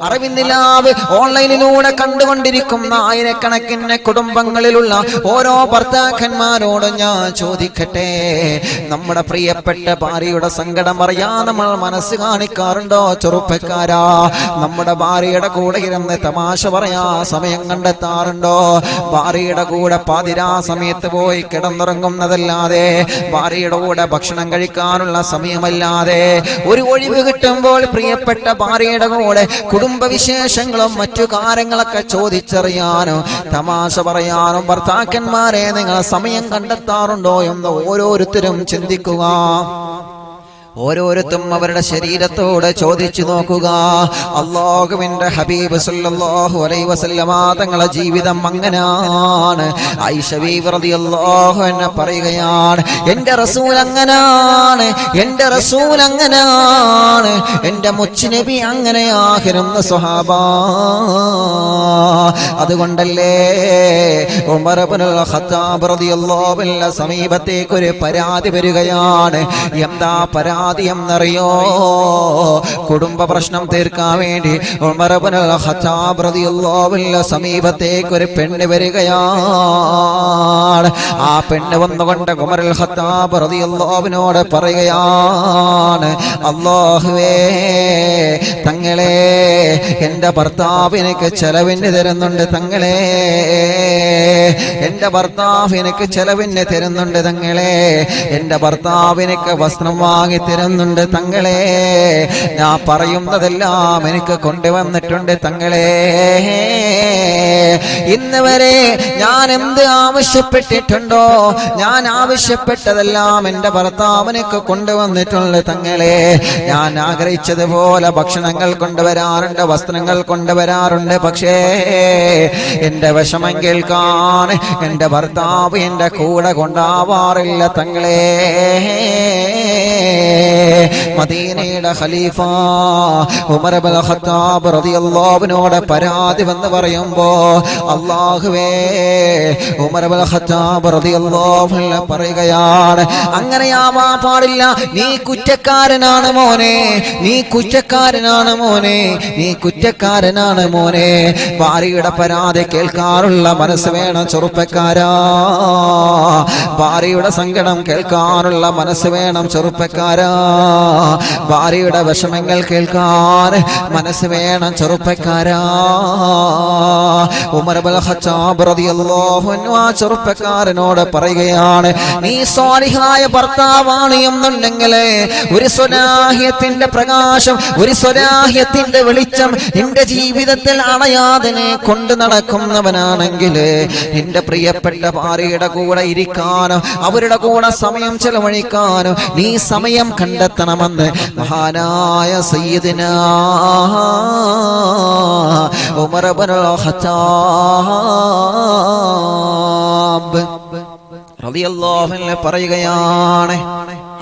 അറിവിന്നിലാവ് ഓൺലൈനിലൂടെ കണ്ടുകൊണ്ടിരിക്കുന്ന ആയിരക്കണക്കിന് കുടുംബങ്ങളിലുള്ള ഓരോ ഭർത്താക്കന്മാരോട് ഞാൻ ചോദിക്കട്ടെ, നമ്മുടെ പ്രിയപ്പെട്ട ഭാര്യയുടെ സങ്കടം അറിയാൻ നമ്മൾ മനസ്സ് കാണിക്കാറുണ്ടോ? ചെറുപ്പക്കാരാ, നമ്മുടെ ഭാര്യയുടെ കൂടെ ഇരുന്ന് തമാശ പറയാ സമയം കണ്ടെത്താറുണ്ടോ? ഭാര്യയുടെ കൂടെ പാതിരാ സമയത്ത് പോയി കിടന്നുറങ്ങുന്നതല്ലാതെ, ഭാര്യയുടെ കൂടെ ഭക്ഷണം കഴിക്കാനുള്ള സമയമല്ലാതെ, ഒരു ഒഴിവ് കിട്ടുമ്പോൾ പ്രിയപ്പെട്ട ഭാര്യയുടെ കൂടെ കുടുംബവിശേഷങ്ങളും മറ്റു കാര്യങ്ങളൊക്കെ ചോദിച്ചറിയാനും തമാശ പറയാനും ഭർത്താക്കന്മാരെ നിങ്ങൾ സമയം കണ്ടെത്താറുണ്ടോ എന്ന് ഓരോരുത്തരും ചിന്തിക്കുക. ഓരോരുത്തരും അവരുടെ ശരീരത്തോട് ചോദിച്ചു നോക്കുക. അല്ലാഹുവിന്റെ ഹബീബ് സല്ലല്ലാഹു അലൈഹി വസല്ലമ തങ്ങളുടെ ജീവിതം അങ്ങനാണ്. ആയിഷ ബീവി റളിയല്ലാഹു അൻഹ പറയുകയാണ്, എന്റെ റസൂൽ അങ്ങനാണ്, എന്റെ റസൂൽ അങ്ങനാണ്, എന്റെ മുച്ചുനബി അങ്ങനെയായിരുന്നു സ്വഹാബ. അതുകൊണ്ടല്ലേ ഉമർ ഇബ്നുൽ ഖത്താബ് റളിയല്ലാഹു അൻഹു സമീപത്തേക്ക് ഒരു പരാതി വരികയാണ്. എന്താ പരാതി എന്നറിയോ? കുടുംബ പ്രശ്നം തീർക്കാൻ വേണ്ടി ഉമർ ഇബ്നുൽ ഖത്താബ് റളിയല്ലാഹു അൻഹു സമീപത്തേക്ക് ഒരു പെണ്ണ് വരികയാണ്. ആ പെണ്ണ് വന്നുകൊണ്ട് ഉമറുൽ ഖത്താബ് റളിയല്ലാഹു അൻഹുവിനോട് പറയുകയാണ്, അല്ലാഹുവേ തങ്ങളെ, എന്റെ ഭർത്താവ് എനിക്ക് ചെലവിന് തരുന്നുണ്ട് തങ്ങളെ, എന്റെ ഭർത്താവ് എനിക്ക് ചെലവിന് തരുന്നുണ്ട് തങ്ങളെ, എന്റെ ഭർത്താവ് എനിക്ക് വസ്ത്രം വാങ്ങി തരുന്നുണ്ട് തങ്ങളെ, ഞാൻ പറയുന്നതെല്ലാം എനിക്ക് കൊണ്ടുവന്നിട്ടുണ്ട് തങ്ങളെ, ഇന്ന് വരെ ഞാൻ എന്ത് ആവശ്യപ്പെട്ടിട്ടുണ്ടോ ഞാൻ ആവശ്യപ്പെട്ടതെല്ലാം എന്റെ ഭർത്താവിനൊക്കെ കൊണ്ടുവന്നിട്ടുണ്ട് തങ്ങളെ, ഞാൻ ആഗ്രഹിച്ചതുപോലെ ഭക്ഷണങ്ങൾ കൊണ്ടുവരാറുണ്ട്, വസ്ത്രങ്ങൾ കൊണ്ടുവരാറുണ്ട്, പക്ഷേ എന്റെ വിഷമം കേൾക്കാൻ എന്റെ ഭർത്താവ് എന്റെ കൂടെ കൊണ്ടാവാറില്ല തങ്ങളെ. മദീനയുടെ ഖലീഫ ഉമർ ഇബ്നുൽ ഖത്താബ് റളിയല്ലാഹു അൻഹുവിനോട് പരാതി വന്ന് പറയുമ്പോ, അല്ലാഹുവേ, ഉമർ ഇബ്നുൽ ഖത്താബ് റളിയല്ലാഹു അൻഹു പറയുകയാണ്, അങ്ങനെയാവാൻ പാടില്ല, നീ കുറ്റക്കാരനാണ് മോനെ, നീ കുറ്റക്കാരനാണ് മോനെ, നീ കുറ്റക്കാരനാണ് മോനെ. ഭാര്യയുടെ പരാതി കേൾക്കാനുള്ള മനസ്സ് വേണം ചെറുപ്പക്കാരാ, ഭാര്യയുടെ സങ്കടം കേൾക്കാനുള്ള മനസ്സ് വേണം ചെറുപ്പക്കാരാ, ഭാര്യയുടെ വിഷമങ്ങൾ കേൾക്കാൻ മനസ്സ് വേണം ചെറുപ്പക്കാരാ. ഉമർ ഇബ്നുൽ ഖത്താബ് റളിയല്ലാഹു അൻഹു ആ ചെറുപ്പക്കാരനോട് പറയുകയാണ്, നീ സ്വാലിഹായ ഭർത്താവാണ് എന്നുണ്ടെങ്കിൽ ഒരു സ്വലാഹ്യത്തിന്റെ പ്രകാശം, ഒരു സ്വലാഹ്യത്തിന്റെ വെളിച്ചം നിന്റെ ജീവിതത്തിൽ അണയാതെ കൊണ്ടു നടക്കുന്നവനാണെങ്കിൽ നിന്റെ പ്രിയപ്പെട്ട ഭാര്യയുടെ കൂടെ ഇരിക്കാനോ അവരുടെ കൂടെ സമയം ചെലവഴിക്കാനോ നീ സമയം കണ്ടെത്തണമെന്ന് മഹാനായ സയ്യിദുനാ ഉമർ ഇബ്നുൽ ഖത്താബ് റളിയല്ലാഹു അൻഹു പറയുകയാണ്.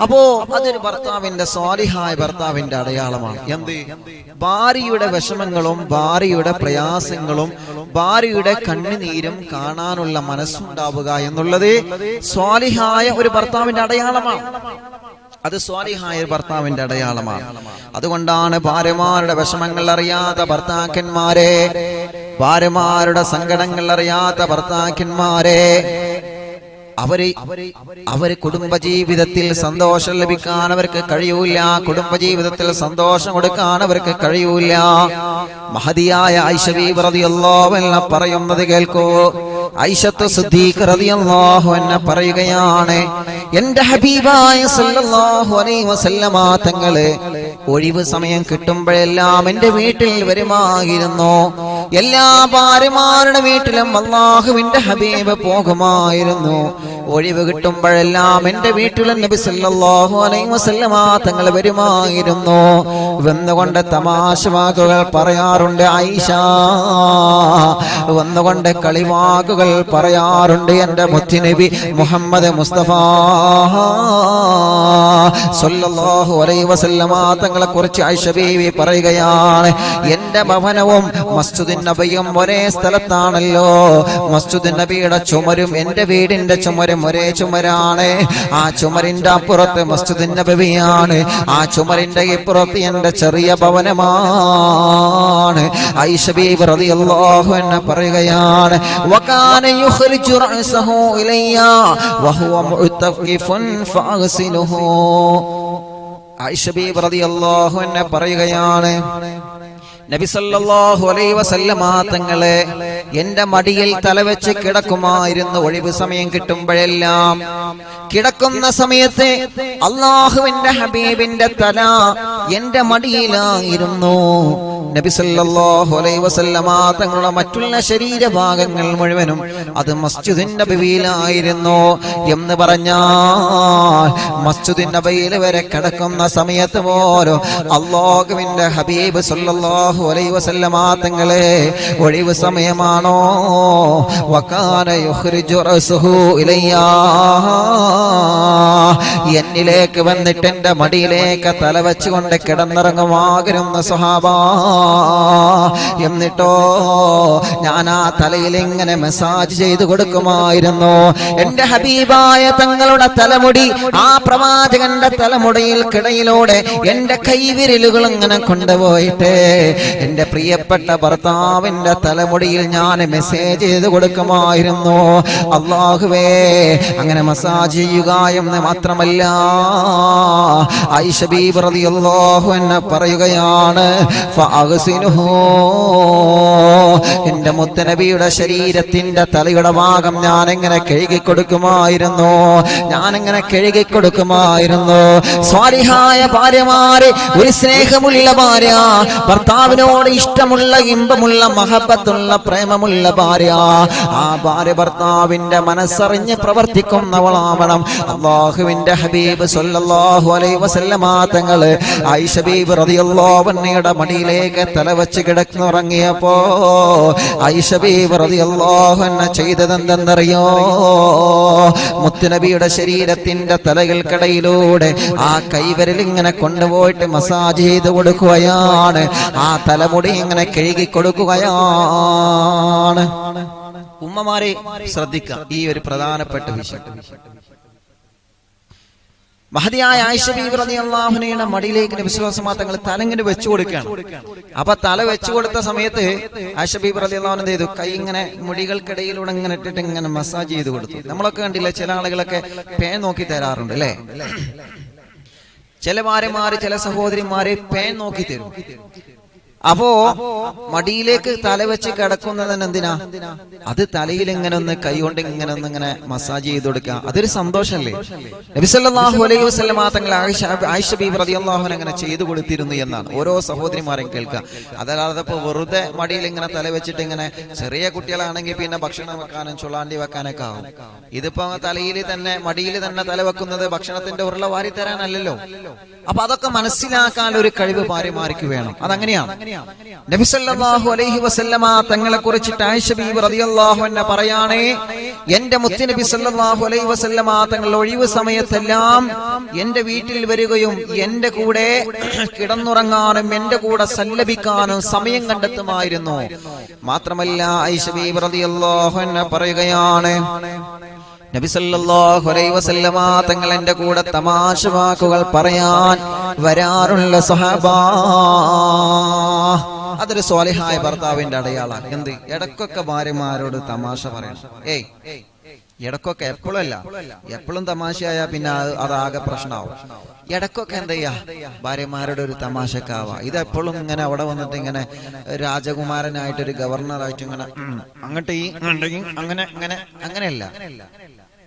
അപ്പോ അതൊരു ഭർത്താവിന്റെ സ്വാലിഹായ ഭർത്താവിന്റെ അടയാളമാണ്. എന്ത്? ഭാര്യയുടെ വിഷമങ്ങളും ഭാര്യയുടെ പ്രയാസങ്ങളും ഭാര്യയുടെ കണ്ണുനീരും കാണാനുള്ള മനസ്സുണ്ടാവുക എന്നുള്ളത് സ്വാലിഹായ ഒരു ഭർത്താവിന്റെ അടയാളമാണ്. അത് സ്വാലിഹായ ഭർത്താവിന്റെ അടയാളമാണ്. അതുകൊണ്ടാണ് ഭാര്യമാരുടെ വിഷമങ്ങൾ അറിയാത്ത ഭർത്താക്കന്മാരെ, ഭാര്യമാരുടെ സങ്കടങ്ങൾ അറിയാത്ത ഭർത്താക്കന്മാരെ, അവര് കുടുംബജീവിതത്തിൽ സന്തോഷം ലഭിക്കാൻ അവർക്ക് കഴിയൂല, കുടുംബജീവിതത്തിൽ സന്തോഷം കൊടുക്കാൻ അവർക്ക് കഴിയൂല. മഹദിയായ ആയിഷ ബീവി റളിയല്ലാഹു അൻഹ പറയുന്നത് കേൾക്കൂ. ആയിഷത്തു സിദ്ദീഖ റളിയല്ലാഹു അൻഹ പറയുകയാണ്, എന്റെ ഹബീബായ സല്ലല്ലാഹു അലൈഹി വസല്ലമ തങ്ങളെ ഒഴിവ് സമയം കിട്ടുമ്പോഴെല്ലാം എന്റെ വീട്ടിൽ വരുമായിരുന്നു. എല്ലാ ഭാര്യമാരുടെ വീട്ടിലും അല്ലാഹുവിന്റെ ഹബീബ് പോകുമായിരുന്നു. ഒഴിവ് കിട്ടുമ്പോഴെല്ലാം എന്റെ വീട്ടിൽ നബി സല്ലല്ലാഹു അലൈഹി വസല്ലമ തങ്ങൾ വരുമായിരുന്നു. വന്നുകൊണ്ട് തമാശ വാക്കുകൾ പറയാറുണ്ട് ആയിഷ, വന്നുകൊണ്ട് കളിവാക്കുകൾ പറയാറുണ്ട് എന്റെ മുത്തുനബി മുഹമ്മദ് മുസ്തഫ സല്ലല്ലാഹു അലൈഹി വസല്ലമ തങ്ങളെ കുറിച്ച് ആയിഷ ബീവി പറയുകയാണ്, എന്റെ ഭവനവും മസ്ജിദുൻ നബിയും ഒരേ സ്ഥലത്താണല്ലോ. മസ്ജിദുൻ നബിയുടെ ചുമരും എന്റെ വീടിന്റെ ചുമരും ഒരേ ചുമരാണ്. ആ ചുമരിന്റെ അപ്പുറത്ത് മസ്ജിദുൻ നബവിയാണ്, ആ ചുമരിന്റെ ഇപ്പുറത്ത് എന്റെ ചെറിയ ഭവനമാണ്. ആയിഷ ബീബി റളിയല്ലാഹു അൻഹ പറയുകയാണ് വകാന യുഖ്രിജു റഅസഹു ഇലയ്യ വഹുവ മുഅ്തഖിഫുൻ ഫഅഗ്സിലുഹു. ആയിഷ ബീബി റളിയല്ലാഹു അൻഹ പറയുകയാണ് നബി സല്ലല്ലാഹു അലൈഹി വസല്ലമ തങ്ങളെ എന്റെ മടിയിൽ തലവെച്ച് കിടക്കുമായിരുന്നു. ഒഴിവ് സമയം കിട്ടുമ്പോഴെല്ലാം കിടക്കുന്ന സമയത്ത് അല്ലാഹുവിന്റെ ഹബീബിന്റെ തല എന്റെ മടിയിലായിരുന്നു. നബി സല്ലല്ലാഹു അലൈഹി വസല്ലമ തങ്ങളുടെ മറ്റുള്ള ശരീരഭാഗങ്ങൾ മുഴുവനും അത് മസ്ജിദുൻ നബവിയിലായിരുന്നു എന്ന് പറഞ്ഞാൽ മസ്ജിദുൻ നബവിയിൽ വരെ കിടക്കുന്ന സമയത്ത് പോലും അല്ലാഹുവിന്റെ ഹബീബ് സല്ലല്ലാഹു അലൈഹി വസല്ലമ തങ്ങളെ ഒഴിവ് സമയമാണോ വകാന യുഖ്രിജു റഅസഹു ഇലയ്യാ എന്നിലേക്ക് വന്നിട്ട് എന്റെ മടിയിലേക്ക് തല വെച്ചുകൊണ്ട് കിടന്നിറങ്ങുമാകുന്ന സ്വഹാബ. എന്നിട്ടോ ഞാൻ ആ തലയിൽ ഇങ്ങനെ മസാജ് ചെയ്തു കൊടുക്കുമായിരുന്നു. എന്റെ ഹബീബായ തങ്ങളുടെ തലമുടി ആ പ്രവാചകന്റെ തലമുടിയിൽ കിടയിലൂടെ എന്റെ കൈവിരലുകൾ ഇങ്ങനെ കൊണ്ടുപോയിട്ട് എന്റെ പ്രിയപ്പെട്ട ഭർത്താവിന്റെ തലമുടിയിൽ ഞാൻ മെസ്സേജ് ചെയ്ത് കൊടുക്കുമായിരുന്നു. അല്ലാഹുവേ അങ്ങനെ മസാജ് ചെയ്യുക എന്ന് മാത്രമല്ല ആയിഷ ബീബി റളിയല്ലാഹു അൻഹ പറയുകയാണ് ഫഅഗ്സിലുഹു എന്റെ മുത്തനബിയുടെ ശരീരത്തിന്റെ തലയുടെ ഭാഗം ഞാൻ എങ്ങനെ കഴുകി കൊടുക്കുമായിരുന്നു. സ്വാലിഹായ ഭാര്യമാരെ, ഒരു സ്നേഹമുള്ള ഭാര്യ, ഭർത്താവിനോട് ഇഷ്ടമുള്ള ഇമ്പമുള്ള മഹബത്തുള്ള പ്രേമമുള്ള ഭാര്യ, ആ ഭാര്യ ഭർത്താവിന്റെ മനസ്സറിഞ്ഞ് പ്രവർത്തിക്കുന്നവളാവണം. അല്ലാഹുവിന്റെ ഹബീബ് സല്ലല്ലാഹു അലൈഹി വസല്ലമ തങ്ങള് ആയിഷ ബീബി റളിയല്ലാഹു അൻഹയുടെ മടിയിലേക്ക് തലവെച്ച് കിടന്നുറങ്ങിയപ്പോ ആയിഷ ബീബി റളിയല്ലാഹു അൻഹ ചെയ്തതെന്തെന്നറിയോ? മുത്തുനബിയുടെ ശരീരത്തിന്റെ തലകൾക്കിടയിലൂടെ ആ കൈവരൽ ഇങ്ങനെ കൊണ്ടുപോയിട്ട് മസാജ് ചെയ്ത് കൊടുക്കുകയാണ്. ആ തലമുടി ഇങ്ങനെ കഴുകി കൊടുക്കുകയാണ്. ഉമ്മമാരെ ശ്രദ്ധിക്കുക ഈ ഒരു പ്രധാനപ്പെട്ട വിഷയം. മഹദിയായ ആയിഷ ബീബി റളിയല്ലാഹു അൻഹയുടെ മടിയിലേക്ക് നബി സല്ലല്ലാഹു അലൈഹി വസല്ലം തങ്ങൾ തലങ്ങനെ വെച്ചു കൊടുക്കുകയാണ്. അപ്പൊ തല വെച്ചു കൊടുത്ത സമയത്ത് ആയിഷ ബീബി റളിയല്ലാഹു അൻഹ ചെയ്തു കൈ ഇങ്ങനെ മുടികൾക്കിടയിലൂടെ ഇങ്ങനെ ഇട്ടിട്ട് ഇങ്ങനെ മസാജ് ചെയ്ത് കൊടുത്തു. നമ്മളൊക്കെ കണ്ടില്ല, ചില ആളുകളൊക്കെ പേൻ നോക്കി തരാറുണ്ട് അല്ലേ? ചില ഭാര്യമാര്, ചില സഹോദരിമാരെ പേൻ നോക്കി തരും. അപ്പോ മടിയിലേക്ക് തല വെച്ച് കിടക്കുന്നതിന് എന്തിനാ? അത് തലയിൽ ഇങ്ങനെ ഒന്ന് കൈകൊണ്ട് ഇങ്ങനെ മസാജ് ചെയ്ത് കൊടുക്കുക. അതൊരു സന്തോഷമല്ലേ? നബി സല്ലല്ലാഹു അലൈഹി വസല്ലം തങ്ങൾ ആയിഷ ബീബി റളിയല്ലാഹു അൻഹ അങ്ങനെ ചെയ്തു കൊടുത്തിരുന്നു എന്നാണ് ഓരോ സഹോദരിമാരെയും കേൾക്കുക. അതല്ലാതെ ഇപ്പൊ വെറുതെ മടിയിൽ ഇങ്ങനെ തല വെച്ചിട്ട് ഇങ്ങനെ, ചെറിയ കുട്ടികളാണെങ്കിൽ പിന്നെ ഭക്ഷണം വെക്കാനും ചുള്ളാണ്ടി വെക്കാനൊക്കെ ആവും. ഇതിപ്പോ തലയിൽ തന്നെ മടിയിൽ തന്നെ തല വെക്കുന്നത് ഭക്ഷണത്തിന്റെ ഉരുള വാരി തരാനല്ലല്ലോ. അപ്പൊ അതൊക്കെ മനസ്സിലാക്കാൻ ഒരു കഴിവ് ഭാര്യമാർക്ക് വേണം. അതങ്ങനെയാണ്. നബി സല്ലല്ലാഹു അലൈഹി വസല്ലമ തങ്ങളെ കുറിച്ചിട്ട് ആയിഷ ബീബി റളിയല്ലാഹു അൻഹ പറയാണേ, എന്റെ മുത്ത് നബി സല്ലല്ലാഹു അലൈഹി വസല്ലമ തങ്ങൾ ഒഴിവ് സമയത്തെല്ലാം എന്റെ വീട്ടിൽ വരികയും എന്റെ കൂടെ കിടന്നുറങ്ങാനും എന്റെ കൂടെ സല്ലപിക്കാനും സമയം കണ്ടെത്തുമായിരുന്നു. മാത്രമല്ല ആയിഷ ബീബി റളിയല്ലാഹു അൻഹ പറയുകയാണ്, നബി സല്ലല്ലാഹു അലൈഹി വസല്ലമ തങ്ങൾ എന്റെ കൂടെ തമാശ വാക്കുകൾ പറയാൻ വരാറുള്ള സ്വഹാബാ. അതൊരു സ്വാലിഹായ ഭർത്താവിന്റെ അടയാളാണ്. എന്ത്? ഇടക്കൊക്കെ ഭാര്യമാരോട് തമാശ പറയണം. ഇടക്കൊക്കെ, എപ്പോഴല്ല. എപ്പോഴും തമാശയായ പിന്നെ അതാകെ പ്രശ്നമാവും. ഇടക്കൊക്കെ എന്താ ചെയ്യാ, ഭാര്യമാരുടെ ഒരു തമാശക്കാവാ. ഇതെപ്പോഴും ഇങ്ങനെ അവിടെ വന്നിട്ട് ഇങ്ങനെ രാജകുമാരനായിട്ട് ഒരു ഗവർണറായിട്ട് ഇങ്ങനെ അങ്ങോട്ട്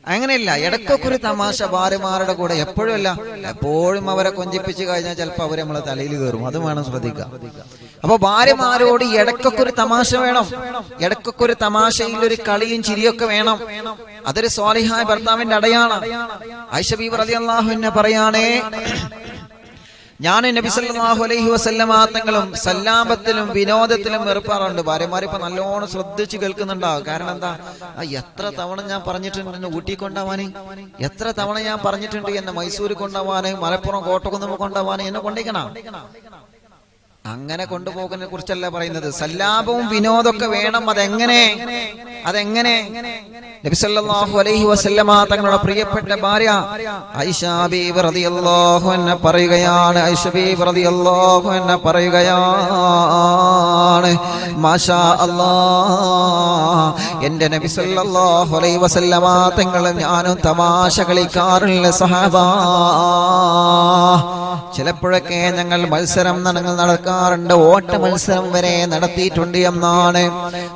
അങ്ങനെയല്ല. ഇടക്കൊക്കെ ഒരു തമാശ ഭാര്യമാരുടെ കൂടെ. എപ്പോഴും എപ്പോഴും അവരെ കൊഞ്ചിപ്പിച്ച് കഴിഞ്ഞാൽ ചിലപ്പോൾ അവര് നമ്മളെ തലയിൽ കയറും. അത് വേണം ശ്രദ്ധിക്കുക. അപ്പൊ ഭാര്യമാരോട് ഇടക്കൊക്കെ ഒരു തമാശ വേണം. ഇടക്കൊക്കെ ഒരു തമാശയിൽ ഒരു കളിയും ചിരിയൊക്കെ വേണം. അതൊരു സ്വാലിഹായ ഭർത്താവിന്റെ അടയാളാണ്. ആയിഷ ബീബി റളിയല്ലാഹു അൻഹ പറയാണേ, ഞാൻ നബി സല്ലല്ലാഹു അലൈഹി വസല്ലമ തങ്ങളും സല്ലാപത്തിലും വിനോദത്തിലും ഏർപ്പെടാറുണ്ട്. ഭാര്യമാരിപ്പോ നല്ലോണം ശ്രദ്ധിച്ച് കേൾക്കുന്നുണ്ടാവും. കാരണം എന്താ, എത്ര തവണ ഞാൻ പറഞ്ഞിട്ടുണ്ട് എന്നെ ഊട്ടി കൊണ്ടുപോവാന്, എത്ര തവണ ഞാൻ പറഞ്ഞിട്ടുണ്ട് എന്നെ മൈസൂർ കൊണ്ടുപോവാന്, മലപ്പുറം കോട്ടക്കുന്ന് കൊണ്ടുപോവാന്, എന്നെ കൊണ്ടേക്കണം. അങ്ങനെ കൊണ്ടുപോകുന്നതിനെ കുറിച്ചല്ല പറയുന്നത്. സല്ലാപവും വിനോദമൊക്കെ വേണം. അതെങ്ങനെ നബി സല്ലല്ലാഹു അലൈഹി വസല്ലമ തങ്ങളുടെ പ്രിയപ്പെട്ട ഭാര്യ ആയിഷ ബീബി റളിയല്ലാഹു അൻഹ പറയുകയാണ്, പറയുകയാണ്, മാഷാ അല്ലാഹ്, എൻ്റെ നബി സല്ലല്ലാഹു അലൈഹി വസല്ലമ തങ്ങളും ഞാനും തമാശ കളിക്കാറുള്ള സ്വഹാബാ. ചിലപ്പോഴൊക്കെ ഞങ്ങൾ മത്സരം നടക്കാറുണ്ട്, ഓട്ട മത്സരം വരെ നടത്തിയിട്ടുണ്ട് എന്നാണ്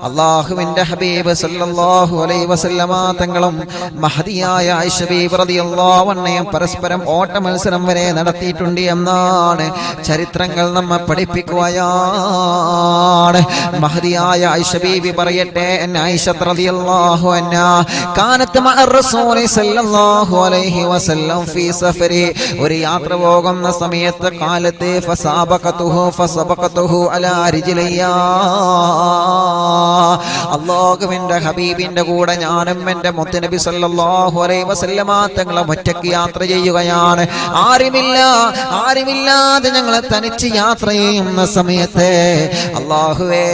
അള്ളാഹുവിന്റെ ഹബീബ് സല്ലല്ലാഹു അലൈഹി വസല്ലമ തങ്ങളും മഹദിയായ ആയിഷ ബീബി റളിയല്ലാഹു അൻഹയും പരസ്പരം ഓട്ട മത്സരം വരെ നടത്തിയിട്ടുണ്ട് എന്നാണ് ചരിത്രങ്ങൾ നമ്മെ പഠിപ്പിക്കുകയാണ്. മഹദിയായ ആയിഷ ബീബി പറയട്ടെ, ആയിഷ റളിയല്ലാഹു അൻഹാ കാനത്ത് മഅ റസൂലി സല്ലല്ലാഹു അലൈഹി വസല്ലം ഫീ സഫരി, ഒരു യാത്ര പോകുന്ന സമയത്ത് കാലത്തെ ഫസബഖതുഹു അലാ റിജ്ലിയാ, അല്ലാഹുവിന്റെ ഹബീബിന്റെ കൂടെ ഞാനും എൻ്റെ മുത്തുനബി സല്ലല്ലാഹു അലൈഹി വസല്ലമ തങ്ങളും ഒറ്റയ്ക്ക് യാത്ര ചെയ്യുകയാണ്. ആരുമില്ലാതെ ഞങ്ങൾ തനിച്ച് യാത്ര ചെയ്യുന്ന സമയത്ത് അല്ലാഹുവേ,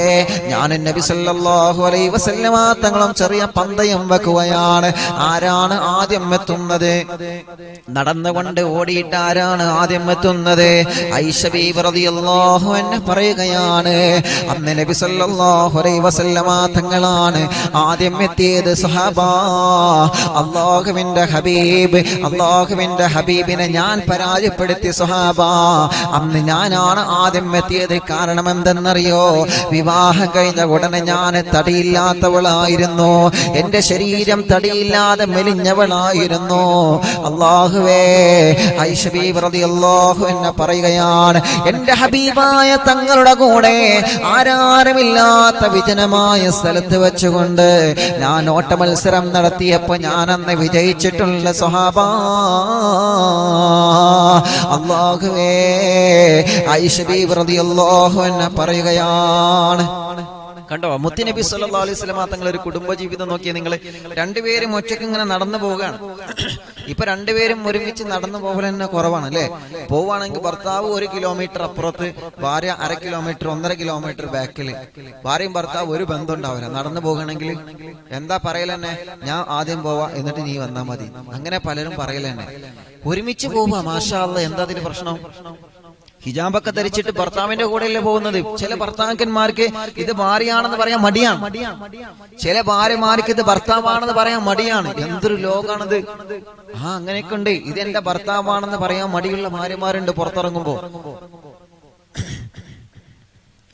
ഞാനും നബി സല്ലല്ലാഹു അലൈഹി വസല്ലമ തങ്ങളും ചെറിയ പന്തയം വെക്കുകയാണ്. ആരാണ് ആദ്യം എത്തുന്നത്? നടന്നുകൊണ്ട് ഓടിയിട്ട് ആരാണ് ആദ്യം എത്തുന്നത്? ആയിഷ ബീബി റളിയല്ലാഹു അൻഹ പറയുകയാണ്, അന്ന് നബി സല്ലല്ലാഹു അലൈഹി വസല്ലമ തങ്ങളാണ് ആദ്യം എത്തിയത്. സഹാബാ, അല്ലാഹുവിന്റെ ഹബീബിനെ ഞാൻ പരാജയപ്പെടുത്തി സഹാബാ. അന്ന് ഞാനാണ് ആദ്യം എത്തിയത്. കാരണം എന്തെന്നറിയോ? വിവാഹം കഴിഞ്ഞ ഉടനെ ഞാൻ തടിയില്ലാത്തവളായിരുന്നു, എന്റെ ശരീരം തടിയില്ലാതെ മെലിഞ്ഞവളായിരുന്നു. അല്ലാഹുവേ, ആയിഷ ബീബി റളിയല്ലാഹു അൻഹ പറയുകയാണ്, എന്റെ ഹബീബായ തങ്ങളുടെ കൂടെ ആരാരുമില്ലാത്ത വിജനമായ സ്ഥലത്ത് വെച്ചുകൊണ്ട് ഞാൻ ഓട്ട മത്സരം നടത്തിയപ്പോ ഞാൻ അന്ന് വിജയിച്ചിട്ടുള്ള സ്വഹാബാ. അല്ലാഹുവേ, ആയിഷ ബീബി റളിയല്ലാഹു അൻഹ പറയുകയാണ്, കണ്ടോ, മുത്തുനബി സല്ലല്ലാഹു അലൈഹി വസല്ലമ തങ്ങൾ ഒരു കുടുംബ ജീവിതം നോക്കിയാൽ നിങ്ങൾ രണ്ടുപേരും ഒറ്റയ്ക്ക് ഇങ്ങനെ നടന്നു പോവുകയാണ്. ഇപ്പൊ രണ്ടുപേരും ഒരുമിച്ച് നടന്നു പോകൽ തന്നെ കുറവാണ് അല്ലേ? പോവുകയാണെങ്കിൽ ഭർത്താവ് 1 കിലോമീറ്റർ അപ്പുറത്ത്, ഭാര്യ 1/2 കിലോമീറ്റർ 1.5 കിലോമീറ്റർ ബാക്കിൽ. ഭാര്യയും ഭർത്താവ് ഒരു ബന്ധം ഉണ്ടാവില്ല. നടന്നു പോകണമെങ്കിൽ എന്താ പറയലെന്നെ, ഞാൻ ആദ്യം പോവാ എന്നിട്ട് നീ വന്നാ മതി. അങ്ങനെ പലരും പറയലെന്നെ. ഒരുമിച്ച് പോവാ, മാഷാ അല്ലാഹ്, എന്താ അതിന് പ്രശ്നം? ഹിജാബൊക്കെ ധരിച്ചിട്ട് ഭർത്താവിന്റെ കൂടെയല്ലേ പോകുന്നത്. ചില ഭർത്താക്കന്മാർക്ക് ഇത് ഭാര്യയാണെന്ന് പറയാൻ മടിയാണ്, ചില ഭാര്യമാർക്ക് ഇത് ഭർത്താവാണെന്ന് പറയാൻ മടിയാണ്. എന്തൊരു ലോകാണിത്! അങ്ങനെയൊക്കെ ഉണ്ട്. ഇതെന്റെ ഭർത്താവാണെന്ന് പറയാൻ മടിയുള്ള ഭാര്യമാരുണ്ട് പുറത്തിറങ്ങുമ്പോ.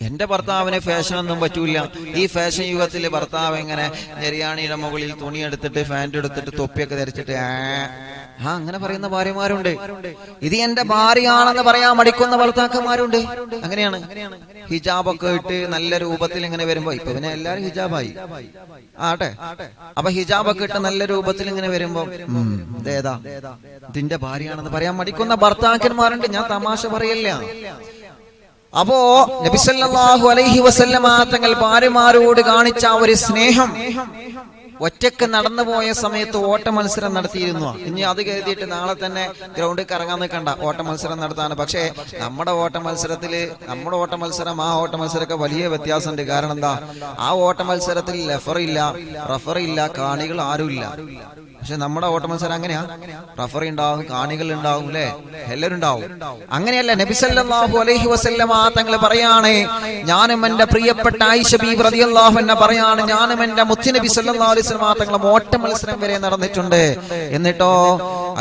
എന്റെ ഭർത്താവിന് ഫാഷനൊന്നും പറ്റൂല. ഈ ഫാഷൻ യുഗത്തില് ഭർത്താവ് എങ്ങനെ നെരിയാണിയുടെ മുകളിൽ തുണി എടുത്തിട്ട് ഫാന്റ് എടുത്തിട്ട് തൊപ്പിയൊക്കെ ധരിച്ചിട്ട് അങ്ങനെ പറയുന്ന ഭാര്യമാരുണ്ട്. ഇത് എന്റെ ഭാര്യയാണെന്ന് പറയാൻ മടിക്കുന്ന ഭർത്താക്കന്മാരുണ്ട്. അങ്ങനെയാണ്. ഹിജാബൊക്കെ ഇട്ട് നല്ല രൂപത്തിൽ ഇങ്ങനെ വരുമ്പോ, ഇപ്പൊ പിന്നെ എല്ലാരും ഹിജാബായി ആട്ടെ, അപ്പൊ ഹിജാബൊക്കെ ഇട്ട് നല്ല രൂപത്തിൽ ഇങ്ങനെ വരുമ്പോ ഇതേതാ ഇതിന്റെ ഭാര്യയാണെന്ന് പറയാൻ മടിക്കുന്ന ഭർത്താക്കന്മാരുണ്ട്. ഞാൻ തമാശ പറയല്ല. അപ്പോ നബി സല്ലല്ലാഹു അലൈഹി വസല്ലമ തങ്ങൾ ഭാര്യമാരോട് കാണിച്ച ഒരു സ്നേഹം, ഒറ്റക്ക് നടന്നു പോയ സമയത്ത് ഓട്ട മത്സരം നടത്തിയിരുന്നു. ഇനി അത് കരുതിയിട്ട് നാളെ തന്നെ ഗ്രൗണ്ടിൽ കറങ്ങാൻ നിൽക്കണ്ട, ഓട്ട മത്സരം നടത്താണ്. പക്ഷേ നമ്മുടെ ഓട്ട മത്സരം ആ ഓട്ട മത്സരമൊക്കെ വലിയ വ്യത്യാസമുണ്ട്. കാരണം എന്താ? ആ ഓട്ട മത്സരത്തിൽ റഫറി ഇല്ല, കാണികൾ ആരുമില്ല. പക്ഷെ നമ്മുടെ ഓട്ട മത്സരം അങ്ങനെയാ, റഫറി ഉണ്ടാവും, കാണികൾ ഉണ്ടാവും, അല്ലെ, എല്ലാവരും ഉണ്ടാവും. അങ്ങനെയല്ല. നബി സല്ലല്ലാഹു അലൈഹി വസല്ലമ തങ്ങൾ പറയാണ്, ഞാനും എന്റെ പ്രിയപ്പെട്ട ആയിഷ ബീബി റളിയല്ലാഹു അൻഹ പറയാണ്, ഞാനും എന്റെ മുത്തുനബി സല്ലല്ലാഹു അലൈഹി വസല്ലമ തങ്ങൾ ഓട്ട മത്സരം വരെ നടന്നിട്ടുണ്ട്. എന്നിട്ടോ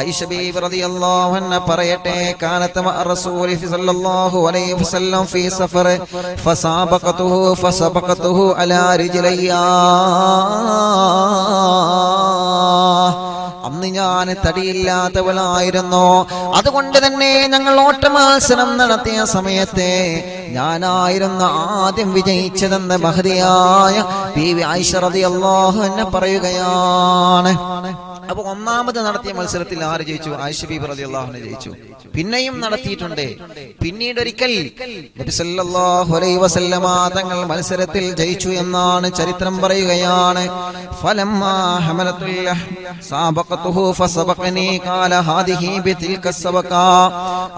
ആയിഷ ബീബി റളിയല്ലാഹു അൻഹ പറയട്ടെ, കാനത്ത് മഅ റസൂലി സല്ലല്ലാഹു അലൈഹി വസല്ലം ഫീ സഫർ ഫസബഖതുഹു അലാ റിജ്ലിയാ, അന്ന് ഞാൻ തടിയില്ലാത്തവളായിരുന്നു. അതുകൊണ്ട് തന്നെ ഞങ്ങൾ ഓട്ടമത്സരം നടത്തിയ സമയത്തെ ഞാനായിരുന്നു ആദ്യം വിജയിച്ചതെന്ന് മഹദിയായ ബീവി ആയിഷ റളിയല്ലാഹു അൻഹ പറയുകയാണ്. അപ്പൊ ഒന്നാമത് നടത്തിയ മത്സരത്തിൽ ആര് ജയിച്ചു? ആയിഷ ബീബി റളിയല്ലാഹു അൻഹ ജയിച്ചു. പിന്നെയും നടത്തിയിട്ടുണ്ട്. പിന്നീട് ഒരിക്കൽ നബി സല്ലല്ലാഹു അലൈഹി വസല്ലമ തങ്ങൾ മത്സരത്തിൽ ജയിച്ചു എന്നാണ് ചരിത്രം പറയുകയാണ്. ഫലമ്മാ ഹമലത്തുൽ സാബഖതുഹു ഫസബഖനി ഖാല ഹാദിഹി ബിതിൽക സബഖ,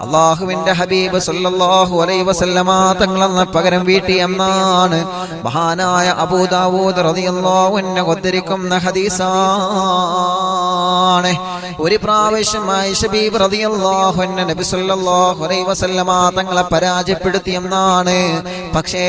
അല്ലാഹുവിന്റെ ഹബീബ് സല്ലല്ലാഹു അലൈഹി വസല്ലമ തങ്ങളെന്ന പകരം വീട്ടി എന്നാണ് മഹാനായ അബൂ ദാവൂദ് റളിയല്ലാഹു അൻഹു ഉദ്ധരിക്കുന്ന ഹദീസാണ്. ഒരു പ്രാവശ്യം ആയിഷ ബീബി റളിയല്ലാഹു അൻഹ നബി സല്ലല്ലാഹു അലൈഹി വസല്ലമ തങ്ങളെ പരാജയപ്പെടുത്തിയെന്നാണ്. പക്ഷേ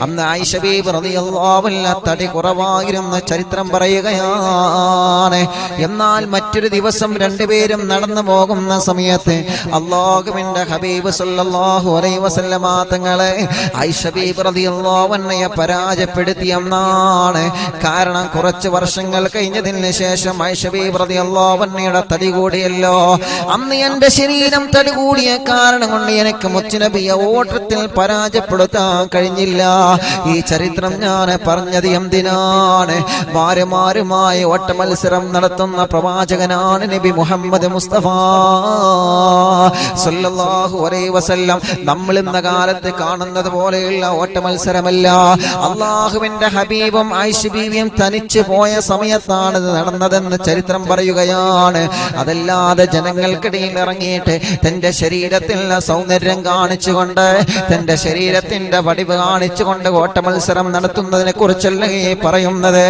അന്ന് ആയിഷ ബീബി റളിയല്ലാഹു അൻഹ തടി കുറവായിരുന്ന ചരിത്രം പറയുകയാണ്. എന്നാൽ മറ്റൊരു ദിവസം രണ്ടുപേരും നടന്നു പോകുന്ന സമയത്ത് അല്ലാഹുവിന്റെ ഹബീബ് സല്ലല്ലാഹു അലൈഹി വസല്ലമ തങ്ങളെ ആയിഷ ബീബി റളിയല്ലാഹു അൻഹയെ പരാജയപ്പെടുത്തിയെന്നാണ്. കാരണം കുറച്ച് വർഷങ്ങൾ കഴിഞ്ഞതിന് ശേഷം ആയിഷ ബീബി റളിയല്ലാഹു അൻഹയുടെ തടി കൂടിയല്ലോ. അന്ന് എന്റെ ശരീരം തടി കൂടിയ കാരണം കൊണ്ട് എനിക്ക് മുത്തുനബിയെ ഓട്ടത്തിൽ പരാജയപ്പെടുത്താൻ കഴിഞ്ഞില്ല. ഈ ചരിത്രം ഞാൻ പറഞ്ഞത് എന്തിനാണ്? ഭാര്യമാരുമായി ഓട്ട മത്സരം നടത്തുന്ന പ്രവാചകനാണ് നബി മുഹമ്മദ് മുസ്തഫ സല്ലല്ലാഹു അലൈഹി വസല്ലം. നമ്മൾ ഇന്ന കാലത്ത് കാണുന്നത് പോലെയുള്ള ഓട്ട മത്സരമല്ല. അള്ളാഹുവിന്റെ ഹബീബും ആയിഷ ബീവിയും തനിച്ചു പോയ സമയത്താണ് നടന്നതെന്ന് ചരിത്രം പറയുകയാണ്. അതല്ലാതെ ജനങ്ങൾക്കിടയിൽ ഇറങ്ങിയിട്ട് തന്റെ ശരീരത്തിലുള്ള സൗന്ദര്യം കാണിച്ചുകൊണ്ട്, തന്റെ ശരീരത്തിന്റെ വടിവ് കാണിച്ചുകൊണ്ട് ഓട്ട മത്സരം നടത്തുന്നതിനെ കുറിച്ചല്ല ഈ പറയുന്നത്.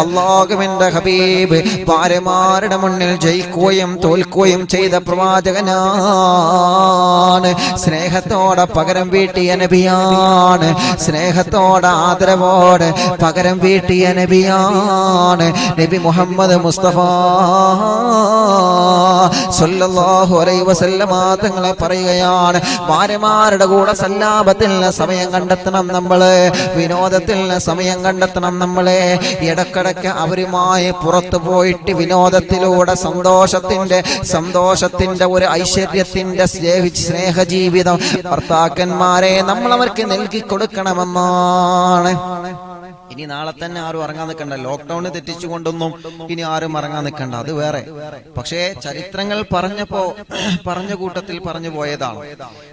അല്ലാഹുവിന്റെ ഹബീബ് ഭാര്യമാരുടെ മുന്നിൽ ജയിക്കുകയും തോൽക്കുകയും ചെയ്ത പ്രവാചകനാണ്. സ്നേഹത്തോടെ പകരം വീട്ടിയ നബിയാണ്. സ്നേഹത്തോടെ ആദരവോടെ പകരം വീട്ടിയ നബിയാണ് നബി മുഹമ്മദ് മുസ്തഫ സല്ലല്ലാഹു അലൈഹി വസല്ലമ തങ്ങളെ പറയുകയാണ്. ഭാര്യമാരുടെ കൂടെ സല്ലാപത്തിൽ സമയം കണ്ടെത്തണം നമ്മള്, വിനോദത്തിൽ സമയം കണ്ടെത്തണം നമ്മളെ. ഇടക്കിടക്ക് അവരുമായി പുറത്തു പോയിട്ട് വിനോദത്തിലൂടെ സന്തോഷത്തിന്റെ ഒരു ഐശ്വര്യത്തിന്റെ സ്നേഹജീവിതം ഭർത്താക്കന്മാരെ നമ്മൾ അവർക്ക് നൽകി കൊടുക്കണമെന്നാണ്. ഇനി നാളെ തന്നെ ആരും ഇറങ്ങാൻ നിൽക്കണ്ട. ലോക്ക്ഡൌൺ തെറ്റിച്ചുകൊണ്ടൊന്നും ഇനി ആരും ഇറങ്ങാൻ നിൽക്കണ്ട, അത് വേറെ. പക്ഷേ ചരിത്രങ്ങൾ പറഞ്ഞ കൂട്ടത്തിൽ പറഞ്ഞു പോയതാണ്.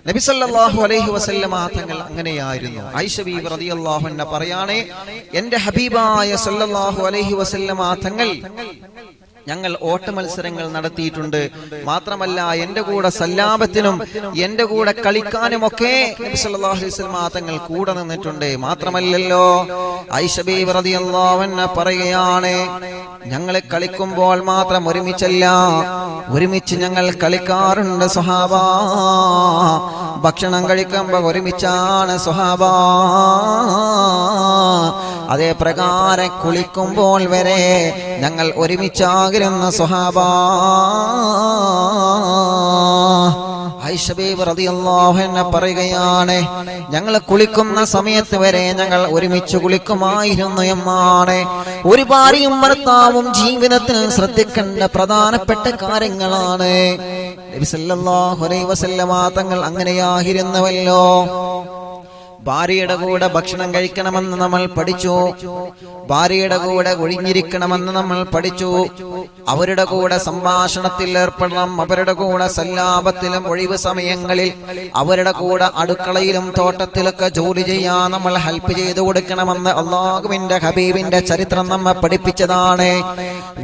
നബി സല്ലല്ലാഹു അലൈഹി വസല്ലമ തങ്ങൾ അങ്ങനെയായിരുന്നു. ആയിഷ ബീബി റളിയല്ലാഹു അൻഹ പറയാണേ, എന്റെ ഹബീബായ സല്ലല്ലാഹു അലൈഹി വസല്ലമ തങ്ങൾ ഞങ്ങൾ ഓട്ട മത്സരങ്ങൾ നടത്തിയിട്ടുണ്ട്. മാത്രമല്ല എന്റെ കൂടെ സല്ലാപത്തിനും എന്റെ കൂടെ കളിക്കാനും ഒക്കെ നബി സല്ലല്ലാഹു അലൈഹി വസല്ലം തങ്ങൾ കൂടെ നിന്നിട്ടുണ്ട്. മാത്രമല്ലല്ലോ ആയിഷ ബീബി റളിയല്ലാഹു അൻഹ പറയുകയാണ്, ഞങ്ങൾ കളിക്കുമ്പോൾ മാത്രം ഒരുമിച്ചല്ല, ഒരുമിച്ച് ഞങ്ങൾ കളിക്കാറുണ്ട് സ്വഹാബ. ഭക്ഷണം കഴിക്കുമ്പോൾ ഒരുമിച്ചാണ് സ്വഹാബ. അതേ പ്രകാരം കുളിക്കുമ്പോൾ വരെ ഞങ്ങൾ ഒരുമിച്ചാകിരുന്ന സ്വഹാബ. ആയിഷ ബീബി റളിയല്ലാഹു അൻഹ പറയുകയാണ്, ഞങ്ങൾ കുളിക്കുന്ന സമയത്ത് വരെ ഞങ്ങൾ ഒരുമിച്ച് കുളിക്കുമായിരുന്നു എന്നാണ്. ഒരു ഭാര്യയും ഭർത്താവും ജീവിതത്തിൽ ശ്രദ്ധിക്കേണ്ട പ്രധാനപ്പെട്ട കാര്യങ്ങളാണ്. നബി സല്ലല്ലാഹു അലൈഹി വസല്ലമ തങ്ങൾ അങ്ങനെയായിരുന്നുവല്ലോ. ഭാര്യയുടെ കൂടെ ഭക്ഷണം കഴിക്കണമെന്ന് നമ്മൾ പഠിച്ചു, ഭാര്യയുടെ കൂടെ ഒഴിഞ്ഞിരിക്കണമെന്ന് നമ്മൾ പഠിച്ചു, അവരുടെ കൂടെ സംഭാഷണത്തിൽ ഏർപ്പെടണം, അവരുടെ കൂടെ സല്ലാപത്തിലും ഒഴിവ് സമയങ്ങളിൽ അവരുടെ കൂടെ അടുക്കളയിലും തോട്ടത്തിലൊക്കെ ജോലി ചെയ്യാൻ നമ്മൾ ഹെൽപ്പ് ചെയ്തു കൊടുക്കണമെന്ന് അല്ലാഹുവിന്റെ ഹബീബിന്റെ ചരിത്രം നമ്മെ പഠിപ്പിച്ചതാണ്.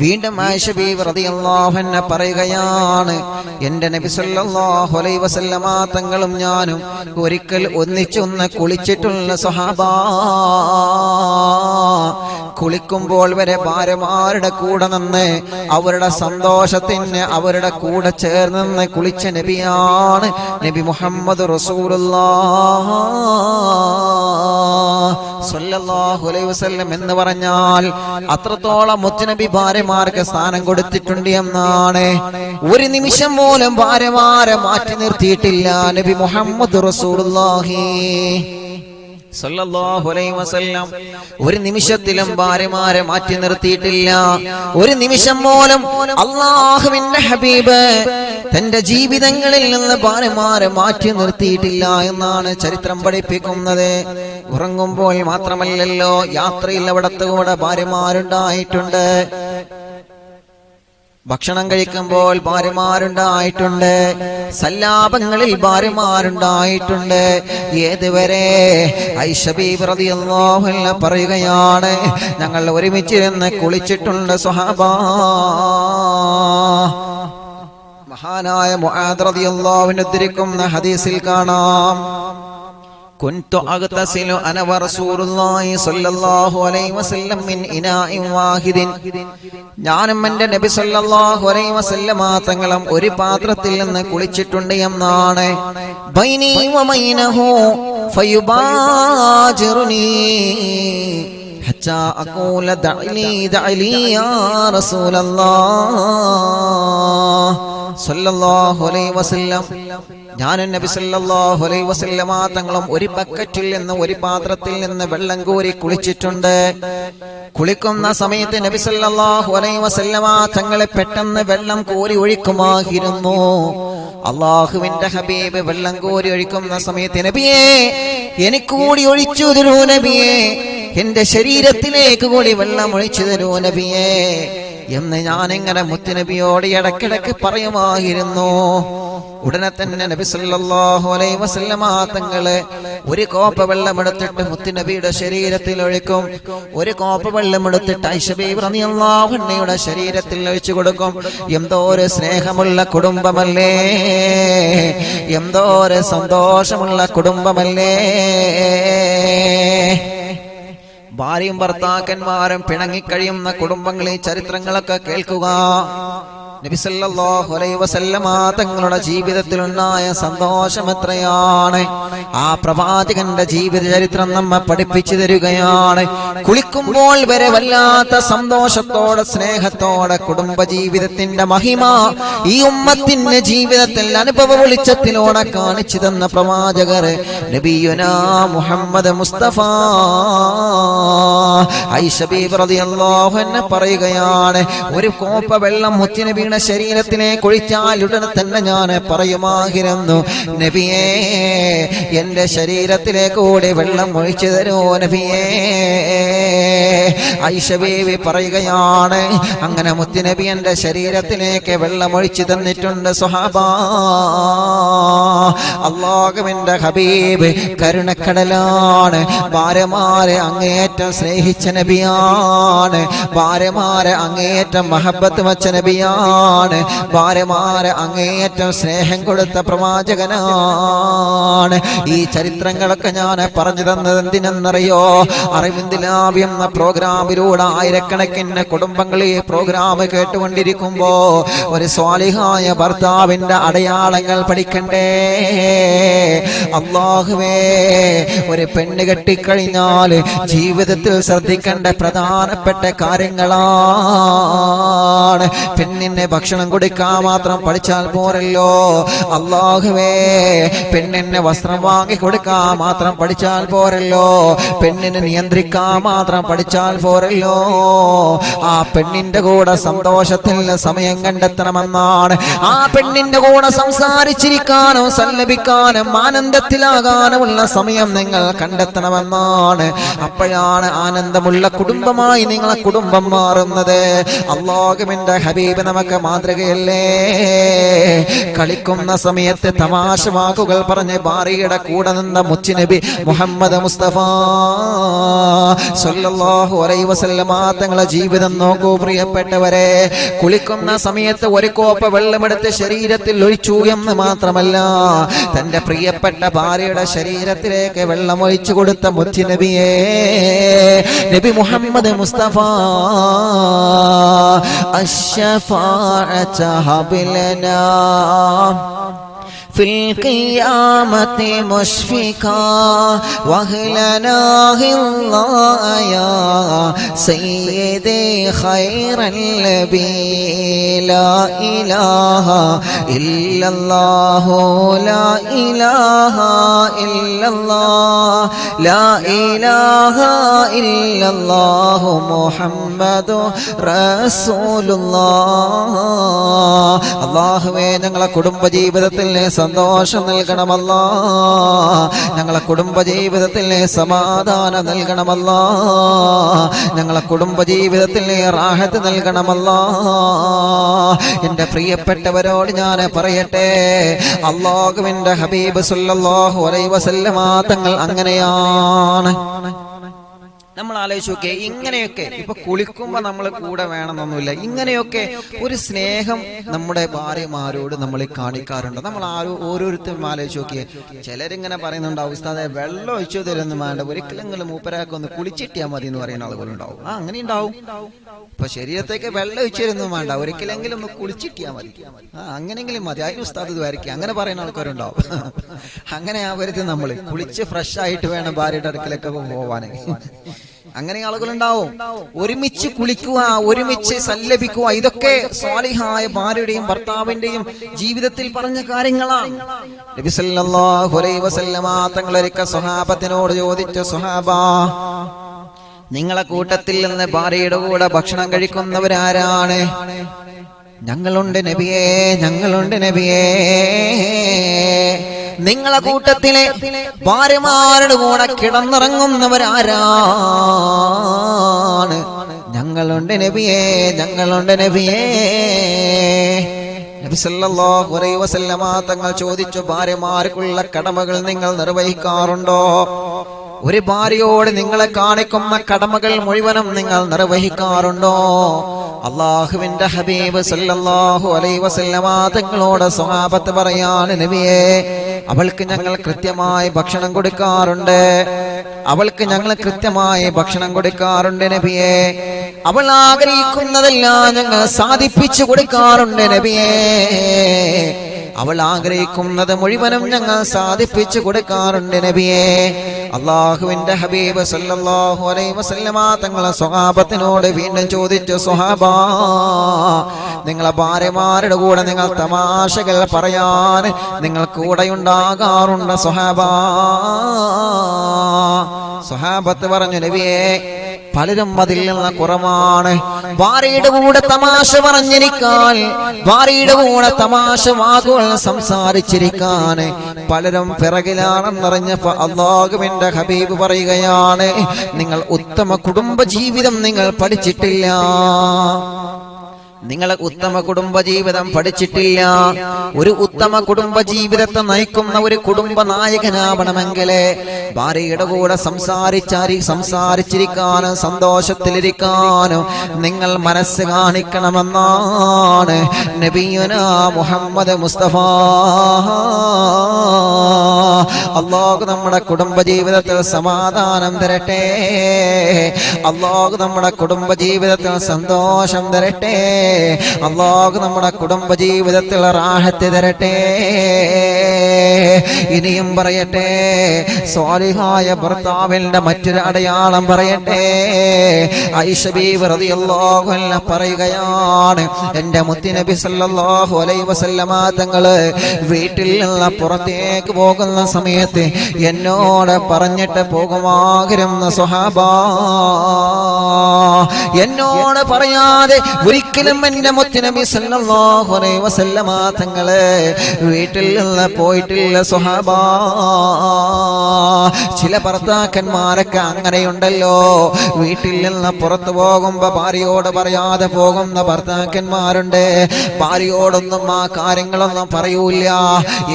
വീണ്ടും ആയിഷ ബീവി റളിയല്ലാഹു അൻഹ പറയുകയാണ്, എന്റെ നബി സല്ലല്ലാഹു അലൈഹി വസല്ലമ തങ്ങളും ഞാനും ഒരിക്കൽ ഒന്നിച്ചൊന്ന് കുളിച്ചിട്ടുള്ള സ്വഹാബ. കുളിക്കുമ്പോൾ വരെ ഭാര്യമാരുടെ കൂടെ നിന്ന് അവരുടെ സന്തോഷത്തിന് അവരുടെ കൂടെ ചേർന്ന് കുളിച്ച നബിയാണ് നബി മുഹമ്മദ് റസൂലുള്ളാഹ് സ്വല്ലല്ലാഹു അലൈഹി വസല്ലം എന്ന് പറഞ്ഞാൽ അത്രത്തോളം മുത്തുനബി ഭാര്യമാർക്ക് സ്ഥാനം കൊടുത്തിട്ടുണ്ട് എന്നാണ്. ഒരു നിമിഷം പോലും ഭാര്യമാരെ മാറ്റി നിർത്തിയിട്ടില്ല നബി മുഹമ്മദ് റസൂലുള്ളാഹി സല്ലല്ലാഹു അലൈഹി വസല്ലം. ഒരു നിമിഷത്തിലും ഭാര്യമാരെ മാറ്റി നിർത്തിയിട്ടില്ല. ഒരു നിമിഷം പോലും അല്ലാഹുവിന്റെ ഹബീബ് തന്റെ ജീവിതങ്ങളിൽ നിന്ന് ഭാര്യമാരെ മാറ്റി നിർത്തിയിട്ടില്ല എന്നാണ് ചരിത്രം പഠിപ്പിക്കുന്നത്. ഉറങ്ങുമ്പോൾ മാത്രമല്ലല്ലോ, യാത്രയിൽ അവിടത്തുകൂടെ ഭാര്യമാരുണ്ടായിട്ടുണ്ട്, ഭക്ഷണം കഴിക്കുമ്പോൾ ഭാര്യമാരുണ്ടായിട്ടുണ്ട്, സല്ലാപങ്ങളിൽ ഭാര്യമാരുണ്ടായിട്ടുണ്ട്. ഏതുവരെ ആയിഷ ബീബി റളിയല്ലാഹു അൻഹ പറയുകയാണ്, ഞങ്ങൾ ഒരുമിച്ചിരുന്ന് കുളിച്ചിട്ടുണ്ട് സ്വഹാബ. മഹാനായ മുആദ് റളിയല്ലാഹു അൻഹു ഉദ്ധരിക്കുന്ന ഹദീസിൽ കാണാം, كنت أغتسل أنا ورسول الله صلى الله عليه وسلم من إناء واحد ഞാനും എൻ്റെ നബി സല്ലല്ലാഹു അലൈഹി വസല്ലമ തങ്ങളും ഒരു പാത്രത്തിൽ നിന്ന് കുളിച്ചിട്ടുണ്ട് എന്നാണ്. ബൈനി വബൈനഹു ഫയുബാജിറുനി ഹത്താ അഖൂല ദഅലി യാ റസൂലല്ലാഹ് സല്ലല്ലാഹു അലൈഹി വസല്ലം. ഞാനും നബി സല്ലല്ലാഹു അലൈഹി വസല്ലമ തങ്ങളും ഒരു ബക്കറ്റിൽ നിന്ന് ഒരു പാത്രത്തിൽ നിന്ന് വെള്ളം കോരി കുളിച്ചിട്ടുണ്ട്. കുളിക്കുന്ന സമയത്ത് നബി സല്ലല്ലാഹു അലൈഹി വസല്ലമ തങ്ങളെ പെട്ടെന്ന് വെള്ളം കോരി ഒഴിക്കുമായിരുന്നു. അല്ലാഹുവിന്റെ ഹബീബ് വെള്ളം കോരി ഒഴിക്കുന്ന സമയത്ത് നബിയേ എനിക്ക് കൂടി ഒഴിച്ചു തരൂ നബിയേ, എന്റെ ശരീരത്തിലേക്ക് കൂടി വെള്ളം ഒഴിച്ചു തരൂ നബിയേ എന്ന് ഞാനിങ്ങനെ മുത്തുനബിയോട് ഇടക്കിടക്ക് പറയുമായിരുന്നു. ഉടനെ തന്നെ നബി സല്ലല്ലാഹു അലൈഹി വസല്ലമ തങ്ങള് ഒരു കോപ്പ വെള്ളം എടുത്തിട്ട് മുത്തുനബിയുടെ ശരീരത്തിൽ ഒഴിക്കും. ഒരു കോപ്പ വെള്ളം എടുത്തിട്ട് ആയിഷ ബീവി റളിയല്ലാഹു അൻഹയുടെ ശരീരത്തിൽ ഒഴിച്ചു കൊടുക്കും. എന്തോ ഒരു സ്നേഹമുള്ള കുടുംബമല്ലേ, എന്തോ ഒരു സന്തോഷമുള്ള കുടുംബമല്ലേ. ഭാര്യയും ഭർത്താക്കന്മാരും പിണങ്ങിക്കഴിയുന്ന കുടുംബങ്ങളിൽ ചരിത്രങ്ങളൊക്കെ കേൾക്കുക. നബി സല്ലല്ലാഹു അലൈഹി വസല്ലമ തങ്ങളുടെ ജീവിതത്തിലുണ്ടായ സന്തോഷം എത്രയാണ്. ആ പ്രവാചകന്റെ ജീവിത ചരിത്രം നമ്മെ പഠിപ്പിച്ചു തരികയാണ്. കുളിക്കുമ്പോൾ വരെ വല്ലാത്ത സന്തോഷത്തോടെ സ്നേഹത്തോടെ കുടുംബ ജീവിതത്തിന്റെ മഹിമ ഈ ഉമ്മത്തിന്റെ ജീവിതത്തിൽ അനുഭവ വെളിച്ചത്തിലൂടെ കാണിച്ചു തന്ന പ്രവാചകർ നബിയുനാ മുഹമ്മദ് മുസ്തഫ. ആയിഷ ബീവി റളിയല്ലാഹു അൻഹ പറയുകയാണ്, ഒരു കോപ്പ വെള്ളം മുത്തുനബിയുടെ ശരീരത്തിനെ കുളിച്ചാൽ ഉടനെ തന്നെ ഞാൻ പറയുമായിരുന്നു, നബിയേ എന്റെ ശരീരത്തിലേക്ക് കൂടി വെള്ളം ഒഴിച്ചു തരൂ നബിയേ. ആയിഷ ബീവി പറയുകയാണ്, അങ്ങനെ മുത്തുനബി എന്റെ ശരീരത്തിലേക്ക് വെള്ളം ഒഴിച്ചു തന്നിട്ടുണ്ട് സ്വഹാബാ. അല്ലാഹുവിന്റെ ഹബീബ് കരുണക്കടലാണ്. ഭാര്യമാരെ അങ്ങേയറ്റം സ്നേഹിച്ച നബിയാണ്. ഭാര്യമാരെ അങ്ങേയറ്റം മഹബത്ത് വച്ച നബിയാണ്. ഭാര്യമാരെ അങ്ങേയറ്റം സ്നേഹം കൊടുത്ത പ്രവാചകനാണ്. ഈ ചരിത്രങ്ങളൊക്കെ ഞാൻ പറഞ്ഞു തന്നത് എന്തിനെന്നറിയോ? അറിവിന്ദി ലാബ് എന്ന പ്രോഗ്രാമിലൂടെ ആയിരക്കണക്കിന് കുടുംബങ്ങൾ ഈ പ്രോഗ്രാം കേട്ടുകൊണ്ടിരിക്കുമ്പോ ഒരു സ്വാലിഹായ ഭർത്താവിന്റെ അടയാളങ്ങൾ പഠിക്കണ്ടേ? അല്ലാഹുവേ, ഒരു പെണ്ണ് കെട്ടിക്കഴിഞ്ഞാൽ ജീവിതത്തിൽ ശ്രദ്ധിക്കേണ്ട പ്രധാനപ്പെട്ട കാര്യങ്ങളാണ്. പെണ്ണിനെ ഭക്ഷണം കൊടുക്കാൻ മാത്രം പഠിച്ചാൽ പോരല്ലോ. അല്ലാഹുവേ, പെണ്ണിനെ വസ്ത്രം വാങ്ങി കൊടുക്കാൻ മാത്രം പഠിച്ചാൽ പോരല്ലോ. പെണ്ണിനെ നിയന്ത്രിക്കാൻ മാത്രം പഠിച്ചാൽ പോരല്ലോ. ആ പെണ്ണിന്റെ കൂടെ സന്തോഷത്തിൽ സമയം കണ്ടെത്തണമെന്നാണ്. ആ പെണ്ണിന്റെ കൂടെ സംസാരിച്ചിരിക്കാനും സല്ലപിക്കാനും ആനന്ദത്തിലാകാനുമുള്ള സമയം നിങ്ങൾ കണ്ടെത്തണമെന്നാണ്. അപ്പോഴാണ് ആനന്ദമുള്ള കുടുംബമായി നിങ്ങളെ കുടുംബം മാറുന്നത്. അല്ലാഹുവിന്റെ ഹബീബ് നമുക്ക് മാതൃകയല്ലേ? കളിക്കുന്ന സമയത്ത് തമാശ വാക്കുകൾ പറഞ്ഞ് ഭാര്യയുടെ കൂടെ നിന്ന മുത്തുനബി മുഹമ്മദ് മുസ്തഫ സല്ലല്ലാഹു അലൈഹി വസല്ലമ തങ്ങളുടെ ജീവിതം നോക്കൂ പ്രിയപ്പെട്ടവരെ. കുളിക്കുന്ന സമയത്ത് ഒരു കോപ്പ വെള്ളമെടുത്ത് ശരീരത്തിൽ ഒഴിച്ചു എന്ന് മാത്രമല്ല, തന്റെ പ്രിയപ്പെട്ട ഭാര്യയുടെ ശരീരത്തിലേക്ക് വെള്ളം ഒഴിച്ചു കൊടുത്ത മുത്തുനബിയെ നബി മുഹമ്മദ് മുസ്തഫ അശ്ശഫാഅത ഹബലനാ في القيامة مشفقا وهلنا الله يا سيدي خير النبي لا إله إلا الله لا إله إلا الله لا إله إلا الله محمد رسول الله. അല്ലാഹുവേ, ഞങ്ങളെ കുടുംബ ജീവിതത്തിൽ സന്തോഷം നൽകണമല്ലാ. ഞങ്ങളെ കുടുംബ ജീവിതത്തിൽ സമാധാനം നൽകണമല്ലാ. ഞങ്ങളെ കുടുംബ ജീവിതത്തിൽ റാഹത്ത് നൽകണമല്ലാ. എന്റെ പ്രിയപ്പെട്ടവരോട് ഞാൻ പറയട്ടെ, അല്ലാഹുവിന്റെ ഹബീബ് സല്ലല്ലാഹു അലൈഹി വസല്ലമ തങ്ങൾ അങ്ങനെയാണ്. നമ്മൾ ആലോചിച്ച് നോക്കിയേ, ഇങ്ങനെയൊക്കെ ഇപ്പൊ കുളിക്കുമ്പോ നമ്മൾ കൂടെ വേണമെന്നൊന്നുമില്ല. ഇങ്ങനെയൊക്കെ ഒരു സ്നേഹം നമ്മുടെ ഭാര്യമാരോട് നമ്മൾ കാണിക്കാറുണ്ട്. നമ്മൾ ഓരോരുത്തരും ആലോചിച്ച് നോക്കിയേ. ചിലരിങ്ങനെ പറയുന്നുണ്ടാവും, ഉസ്താദേ വെള്ളം ഒഴിച്ചു തരുന്നു വേണ്ട, ഒരിക്കലെങ്കിലും മൂപ്പരാക്ക് ഒന്ന് കുളിച്ചിട്ടിയാൽ മതി എന്ന് പറയുന്ന ആളുകളുണ്ടാവും. അങ്ങനെ ഉണ്ടാവും. ഇപ്പൊ ശരീരത്തേക്ക് വെള്ളം ഒഴിച്ചു തരുന്നു വേണ്ട, ഒരിക്കലെങ്കിലും ഒന്ന് കുളിച്ചിട്ടിയാൽ മതി, അങ്ങനെങ്കിലും മതി, അതിന് ഉസ്താദ് ഇത് വരയ്ക്കുക, അങ്ങനെ പറയുന്ന ആൾക്കാരുണ്ടാവും. അങ്ങനെ ആവരുത്. നമ്മൾ കുളിച്ച് ഫ്രഷ് ആയിട്ട് വേണം ഭാര്യയുടെ അടുക്കലൊക്കെ പോവാൻ. അങ്ങനെ ആളുകളുണ്ടാവും. ഒരുമിച്ച് കുളിക്കുക, ഒരുമിച്ച് സല്ലപിക്കുക, ഇതൊക്കെ സ്വാലിഹായ ഭാര്യയുടെയും ഭർത്താവിന്റെയും ജീവിതത്തിൽ പറഞ്ഞ കാര്യങ്ങളാണ്. നബി സല്ലല്ലാഹു അലൈഹി വസല്ലമ തങ്ങളൊരിക്കൽ സ്വഹാബത്തിനോട് ചോദിച്ചു, സ്വഹാബാ, നിങ്ങളെ കൂട്ടത്തിൽ നിന്ന് ഭാര്യയുടെ കൂടെ ഭക്ഷണം കഴിക്കുന്നവരാരാണ്? ഞങ്ങളുണ്ട് നബിയേ, ഞങ്ങളുണ്ട് നബിയേ. നിങ്ങളെ കൂട്ടത്തിലെ ഭാര്യമാരുടെ കൂടെ കിടന്നിറങ്ങുന്നവരാരാണ്? ഞങ്ങളുണ്ട് നബിയേ, ഞങ്ങളുണ്ട് നബിയേ. നബി സല്ലല്ലാഹു അലൈഹി വസല്ലമ തങ്ങൾ ചോദിച്ചു, ഭാര്യമാർക്കുള്ള കടമകൾ നിങ്ങൾ നിർവഹിക്കാറുണ്ടോ? ഒരു ഭാര്യയോട് നിങ്ങളെ കാണിക്കുന്ന കടമകൾ മുഴുവനും നിങ്ങൾ നിർവഹിക്കാറുണ്ടോ? അല്ലാഹുവിന്റെ ഹബീബ് സല്ലല്ലാഹു അലൈഹി വസല്ലമ തങ്ങളോട് സ്വഹാബത്ത് പറയാണ്, നബിയേ, അവൾക്ക് ഞങ്ങൾ കൃത്യമായി ഭക്ഷണം കൊടുക്കാറുണ്ട്, അവൾക്ക് ഞങ്ങൾ കൃത്യമായി ഭക്ഷണം കൊടുക്കാറുണ്ട് നബിയേ. അവൾ ആഗ്രഹിക്കുന്നതെല്ലാം ഞങ്ങൾ സാധിപ്പിച്ചു കൊടുക്കാറുണ്ട് നബിയേ. അവൾ ആഗ്രഹിക്കുന്നത് മുഴുവനും ഞങ്ങൾ സാധിപ്പിച്ചു കൊടുക്കാറുണ്ട് നബിയേ. അല്ലാഹുവിന്റെ ഹബീബ് സല്ലല്ലാഹു അലൈഹി വസല്ലമ തങ്ങളെ സ്വഹാബത്തിനോട് വീണ്ടും ചോദിച്ചു, സ്വഹാബാ, നിങ്ങളെ ഭാര്യമാരുടെ കൂടെ നിങ്ങൾ തമാശകൾ പറയാൻ നിങ്ങൾ കൂടെയുണ്ടാകാറുണ്ട് സ്വഹാബാ? സ്വഹാബത്ത് പറഞ്ഞു, നബിയേ, പലരും അതിൽ നിന്ന് കുറവാണ്. ഭാര്യയുടെ കൂടെ തമാശ പറഞ്ഞിരിക്കാൻ, ഭാര്യയുടെ കൂടെ തമാശ വാക്കുകൾ സംസാരിച്ചിരിക്കാൻ പലരും പിറകിലാണെന്നറിഞ്ഞപ്പോ അല്ലാഹുവിന്റെ ഹബീബ് പറയുകയാണ്, നിങ്ങൾ ഉത്തമ കുടുംബ ജീവിതം നിങ്ങൾ പഠിച്ചിട്ടില്ല, നിങ്ങൾ ഉത്തമ കുടുംബജീവിതം പഠിച്ചിട്ടില്ല. ഒരു ഉത്തമ കുടുംബജീവിതത്തെ നയിക്കുന്ന ഒരു കുടുംബ നായകനാവണമെങ്കിൽ ഭാര്യയുടെ കൂടെ സംസാരിച്ചിരിക്കാനും സന്തോഷത്തിലിരിക്കാനും നിങ്ങൾ മനസ്സ് കാണിക്കണമെന്നാണ് നബിയുനാ മുഹമ്മദ് മുസ്തഫ. അല്ലാഹു നമ്മുടെ കുടുംബജീവിതത്തിൽ സമാധാനം തരട്ടെ, അല്ലാഹു നമ്മുടെ കുടുംബജീവിതത്തിൽ സന്തോഷം തരട്ടെ, അല്ലാഹു നമ്മുടെ കുടുംബജീവിതത്തിൽ റാഹത്ത് തരട്ടെ. ഇനിയും പറയട്ടെ, സ്വാലിഹായ ഭർത്താവിന്റെ മറ്റൊരു അടയാളം പറയട്ടെ. ആയിഷ ബീവി റളിയല്ലാഹു അൻഹ പറയുകയാണ്, എൻ്റെ മുത്തുനബി സല്ലല്ലാഹു അലൈഹി വസല്ലമ തങ്ങള് വീട്ടിൽ നിന്ന് പുറത്തേക്ക് പോകുന്ന സമയത്ത് എന്നോട് പറഞ്ഞിട്ട് പോകുമായിരുന്നു സ്വഹാബാ. എന്നോട് പറയാതെ ഒരിക്കലും എൻ്റെ മുത്തുനബി സല്ലല്ലാഹു അലൈഹി വസല്ലമ തങ്ങള് വീട്ടിൽ നിന്ന് പോയിട്ടില്ല സ്വഹാബാ. ചില ഭർത്താക്കന്മാരൊക്കെ അങ്ങനെയുണ്ടല്ലോ, വീട്ടിൽ നിന്ന് പുറത്തു പോകുമ്പോ ഭാര്യയോട് പറയാതെ പോകുന്ന ഭർത്താക്കന്മാരുണ്ട്. ഭാര്യയോടൊന്നും ആ കാര്യങ്ങളൊന്നും പറയൂല,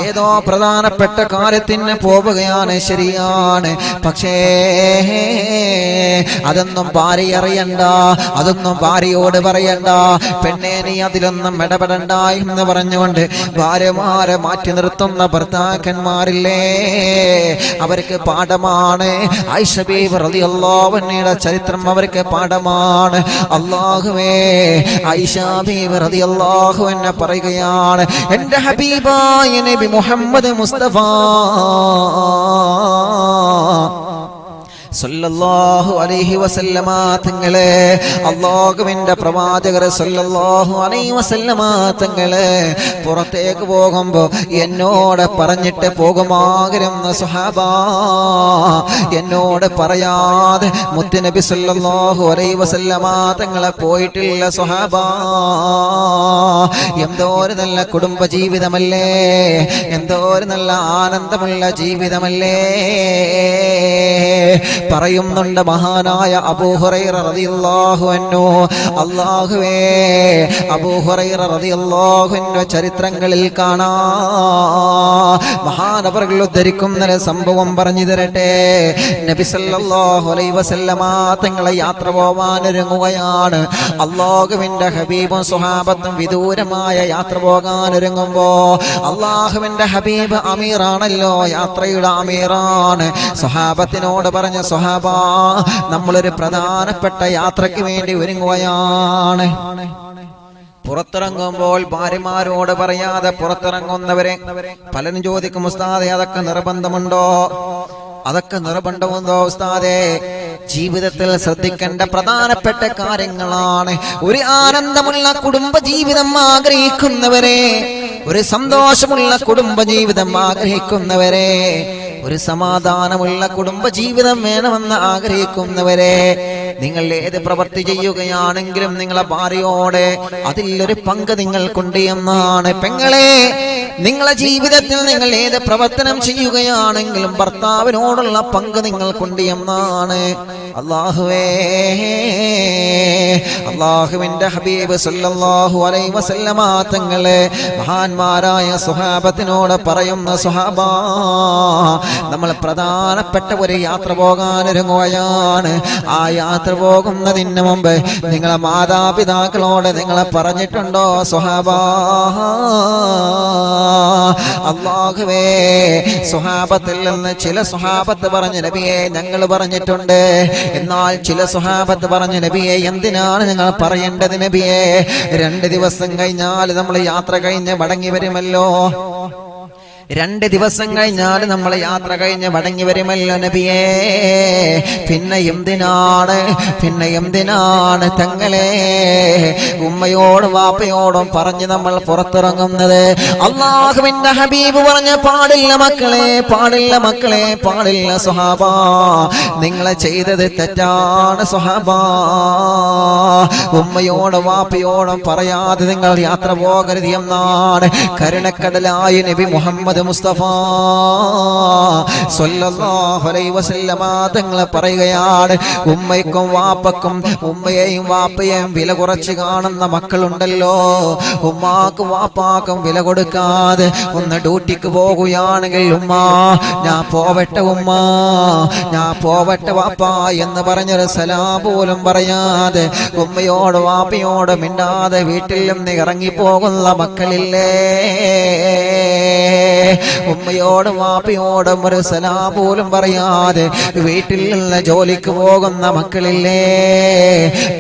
ഏതോ പ്രധാനപ്പെട്ട കാര്യത്തിന് പോവുകയാണ്, ശരിയാണ്, പക്ഷേ അതൊന്നും ഭാര്യ അറിയണ്ട, അതൊന്നും ഭാര്യയോട് പറയണ്ട, പെണ്ണേ നീ അതിലൊന്നും ഇടപെടണ്ട എന്ന് പറഞ്ഞുകൊണ്ട് ഭാര്യമാരെ മാറ്റി നിർത്തുന്ന ഭർത്താക്കന്മാരില്ലേ, അവർക്ക് പാഠമാണ്. ആയിഷ ബീവി റളിയല്ലാഹു അൻഹയുടെ ചരിത്രം അവർക്ക് പാഠമാണ്. അല്ലാഹുവേ, ആയിഷ ബീവി റളിയല്ലാഹു അൻഹ പറയുകയാണ്, എൻ്റെ ഹബീബായ നബി മുഹമ്മദ് മുസ്തഫ സല്ലല്ലാഹു അലൈഹി വസല്ലമ തങ്ങളെ, അല്ലാഹുവിന്റെ പ്രവാചകർ സല്ലല്ലാഹു അലൈഹി വസല്ലമ തങ്ങളെ പുറത്തേക്ക് പോകുമ്പോ എന്നോട് പറഞ്ഞിട്ട് പോകുമായിരുന്നു സ്വഹാബാ. എന്നോട് പറയാതെ മുത്തുനബി സല്ലല്ലാഹു അലൈഹി വസല്ലമ തങ്ങളെ പോയിട്ടില്ല സ്വഹാബാ. എന്തോ ഒരു നല്ല കുടുംബ ജീവിതമല്ലേ, എന്തോ ഒരു നല്ല ആനന്ദമുള്ള ജീവിതമല്ലേ. പറയുന്നുണ്ട് മഹാനായ അബൂ ഹുറൈറ റളിയല്ലാഹു അൻഹു. അല്ലാഹുവേ, അബൂ ഹുറൈറ റളിയല്ലാഹു അൻഹു ചരിത്രങ്ങളിൽ കാണാ മഹാനവറുകൾ ഉദ്ധരിക്കുന്ന സംഭവം പറഞ്ഞു തരട്ടെ. നബി സല്ലല്ലാഹു അലൈഹി വസല്ലമ തങ്ങളെ യാത്ര പോവാൻ ഒരുങ്ങുകയാണ്. അല്ലാഹുവിന്റെ ഹബീബും സ്വഹാബത്തും വിദൂരമായ യാത്ര പോകാൻ ഒരുങ്ങുമ്പോ അല്ലാഹുവിന്റെ ഹബീബ് അമീറാണല്ലോ, യാത്രയുടെ അമീറാണ്. സ്വഹാബത്തിനോട് പറഞ്ഞ സ്വഹാബ, നമ്മളൊരു പ്രധാനപ്പെട്ട യാത്രയ്ക്ക് വേണ്ടി ഒരുങ്ങുകയാണ്. പുറത്തിറങ്ങുമ്പോൾ ഭാര്യമാരോട് പറയാതെ പുറത്തിറങ്ങുന്നവരെ പലരും ചോദിക്കും, ഉസ്താദേ അതൊക്കെ നിർബന്ധമുണ്ടോ? അതൊക്കെ നിർബന്ധമുണ്ടോ ഉസ്താദേ? ജീവിതത്തിൽ ശ്രദ്ധിക്കേണ്ട പ്രധാനപ്പെട്ട കാര്യങ്ങളാണ്. ഒരു ആനന്ദമുള്ള കുടുംബ ജീവിതം ആഗ്രഹിക്കുന്നവരെ, ഒരു സന്തോഷമുള്ള കുടുംബ ജീവിതം ആഗ്രഹിക്കുന്നവരെ, ഒരു സമാധാനമുള്ള കുടുംബ ജീവിതം വേണമെന്ന് ആഗ്രഹിക്കുന്നവരെ, നിങ്ങൾ ഏത് പ്രവൃത്തി ചെയ്യുകയാണെങ്കിലും നിങ്ങളെ ഭാര്യയോടെ അതിലൊരു പങ്ക് നിങ്ങൾക്കുണ്ട് എന്നാണ്. പെങ്ങളെ, നിങ്ങളെ ജീവിതത്തിൽ നിങ്ങൾ ഏത് പ്രവർത്തനം ചെയ്യുകയാണെങ്കിലും ഭർത്താവിനോടുള്ള പങ്ക് നിങ്ങൾക്കുണ്ട് എന്നാണ്. അല്ലാഹുവേ, അല്ലാഹുവിന്റെ ഹബീബ് സല്ലല്ലാഹു അലൈഹി വസല്ലമ തങ്ങളെ മഹാന്മാരായ സ്വഹാബത്തിനോട് പറയുന്ന സ്വഹാബ, നമ്മൾ പ്രധാനപ്പെട്ട ഒരു യാത്ര പോകാൻ ഒരുങ്ങുകയാണ്. ആ യാത്ര പോകുന്നതിന് മുമ്പ് നിങ്ങളെ മാതാപിതാക്കളോട് നിങ്ങളെ പറഞ്ഞിട്ടുണ്ടോ സ്വഹാബ? അല്ലാഹുവേ, സ്വഹാബത്തിൽ നിന്ന് ചില സ്വഹാബത്ത് പറഞ്ഞു നബിയെ ഞങ്ങൾ പറഞ്ഞിട്ടുണ്ട്. എന്നാൽ ചില സ്വഹാബത്ത് പറഞ്ഞു നബിയെ എന്തിനാണ് ഞങ്ങൾ പറയേണ്ടത് നബിയെ? 2 ദിവസം കഴിഞ്ഞാൽ നമ്മൾ യാത്ര കഴിഞ്ഞ് മടങ്ങി വരുമല്ലോ. 2 ദിവസം കഴിഞ്ഞാൽ നമ്മൾ യാത്ര കഴിഞ്ഞ് മടങ്ങി വരുമല്ലോ നബിയേ. പിന്നെ എന്തിനാണ് തങ്ങളെ ഉമ്മയോടും വാപ്പയോടും പറഞ്ഞ് നമ്മൾ പുറത്തിറങ്ങുന്നത്? അല്ലാഹുവിന്റെ ഹബീബ് പറഞ്ഞ പാടില്ല മക്കളെ, പാടില്ല മക്കളെ, പാടില്ല സ്വഹാബ. നിങ്ങളെ ചെയ്തത് തെറ്റാണ് സ്വഹാബ. ഉമ്മയോടും വാപ്പയോടും പറയാതെ നിങ്ങൾ യാത്ര പോകരുത് എന്നാണ് കരുണക്കടലായ നബി മുഹമ്മദ് മുസ്തഫ സ്വല്ലല്ലാഹു അലൈഹി വസല്ലമ തങ്ങൾ പറയുകയാണ്, ഉമ്മയ്ക്കും വാപ്പക്കും, ഉമ്മയെയും വാപ്പയെയും വില കുറച്ച് കാണുന്ന മക്കളുണ്ടല്ലോ, ഉമ്മാക്കും വാപ്പാക്കും വില കൊടുക്കാതെ ഒന്ന് ഡ്യൂട്ടിക്ക് പോകുകയാണെങ്കിൽ ഉമ്മ ഞാൻ പോവട്ടെ, ഉമ്മ ഞാൻ പോവട്ടെ വാപ്പ എന്ന് പറഞ്ഞൊരു സലാം പോലും പറയാതെ ഉമ്മയോട് വാപ്പയോട് മിണ്ടാതെ വീട്ടിൽ നിന്ന് ഇറങ്ങിപ്പോകുന്ന മക്കളില്ലേ? ഉമ്മയോടും വാപ്പയോടും ഒരു സലാം പോലും പറയാതെ വീട്ടിൽ നിന്ന് ജോലിക്ക് പോകുന്ന മക്കളില്ലേ?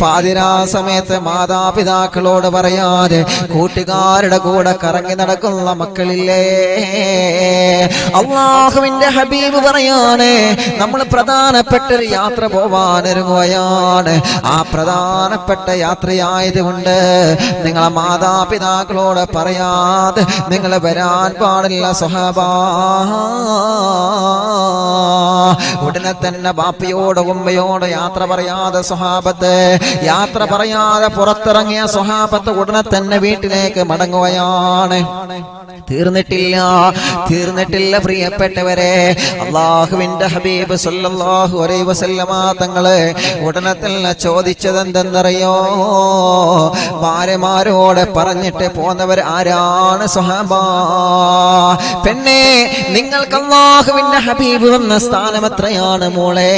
പാതിരാ സമയത്ത് മാതാപിതാക്കളോട് പറയാതെ കൂട്ടുകാരുടെ കൂടെ കറങ്ങി നടക്കുന്ന മക്കളില്ലേ? അല്ലാഹുവിന്റെ ഹബീബ് പറയാണ്, നമ്മൾ പ്രധാനപ്പെട്ട ഒരു യാത്ര പോവാനൊരുങ്ങുകയാണ്. ആ പ്രധാനപ്പെട്ട യാത്രയായതുകൊണ്ട് നിങ്ങളെ മാതാപിതാക്കളോട് പറയാതെ നിങ്ങൾ വരാൻ പാടില്ല സ്വഹാബ. ഉടനെ തന്നെ ബാപ്പയോട് ഉമ്മയോട് യാത്ര പറയാതെ സ്വഹാബത്ത്, യാത്ര പറയാതെ പുറത്തിറങ്ങിയ സ്വഹാബത്ത് ഉടനെ തന്നെ വീട്ടിലേക്ക് മടങ്ങുകയാണ്. തീർന്നിട്ടില്ല പ്രിയപ്പെട്ടവരെ. അല്ലാഹുവിന്റെ ഹബീബ് സല്ലല്ലാഹു അലൈഹി വസല്ലമ തങ്ങള് ഉടനെ തന്നെ ചോദിച്ചത് എന്തെന്നറിയോ? ഭാര്യമാരോട് പറഞ്ഞിട്ട് പോന്നവർ ആരാണ് സ്വഹാബ? പെണ്ണെ, നിങ്ങൾക്ക് അല്ലാഹുവിന്റെ ഹബീബ് തന്ന സ്ഥാനം എത്രയാണ് മോളെ?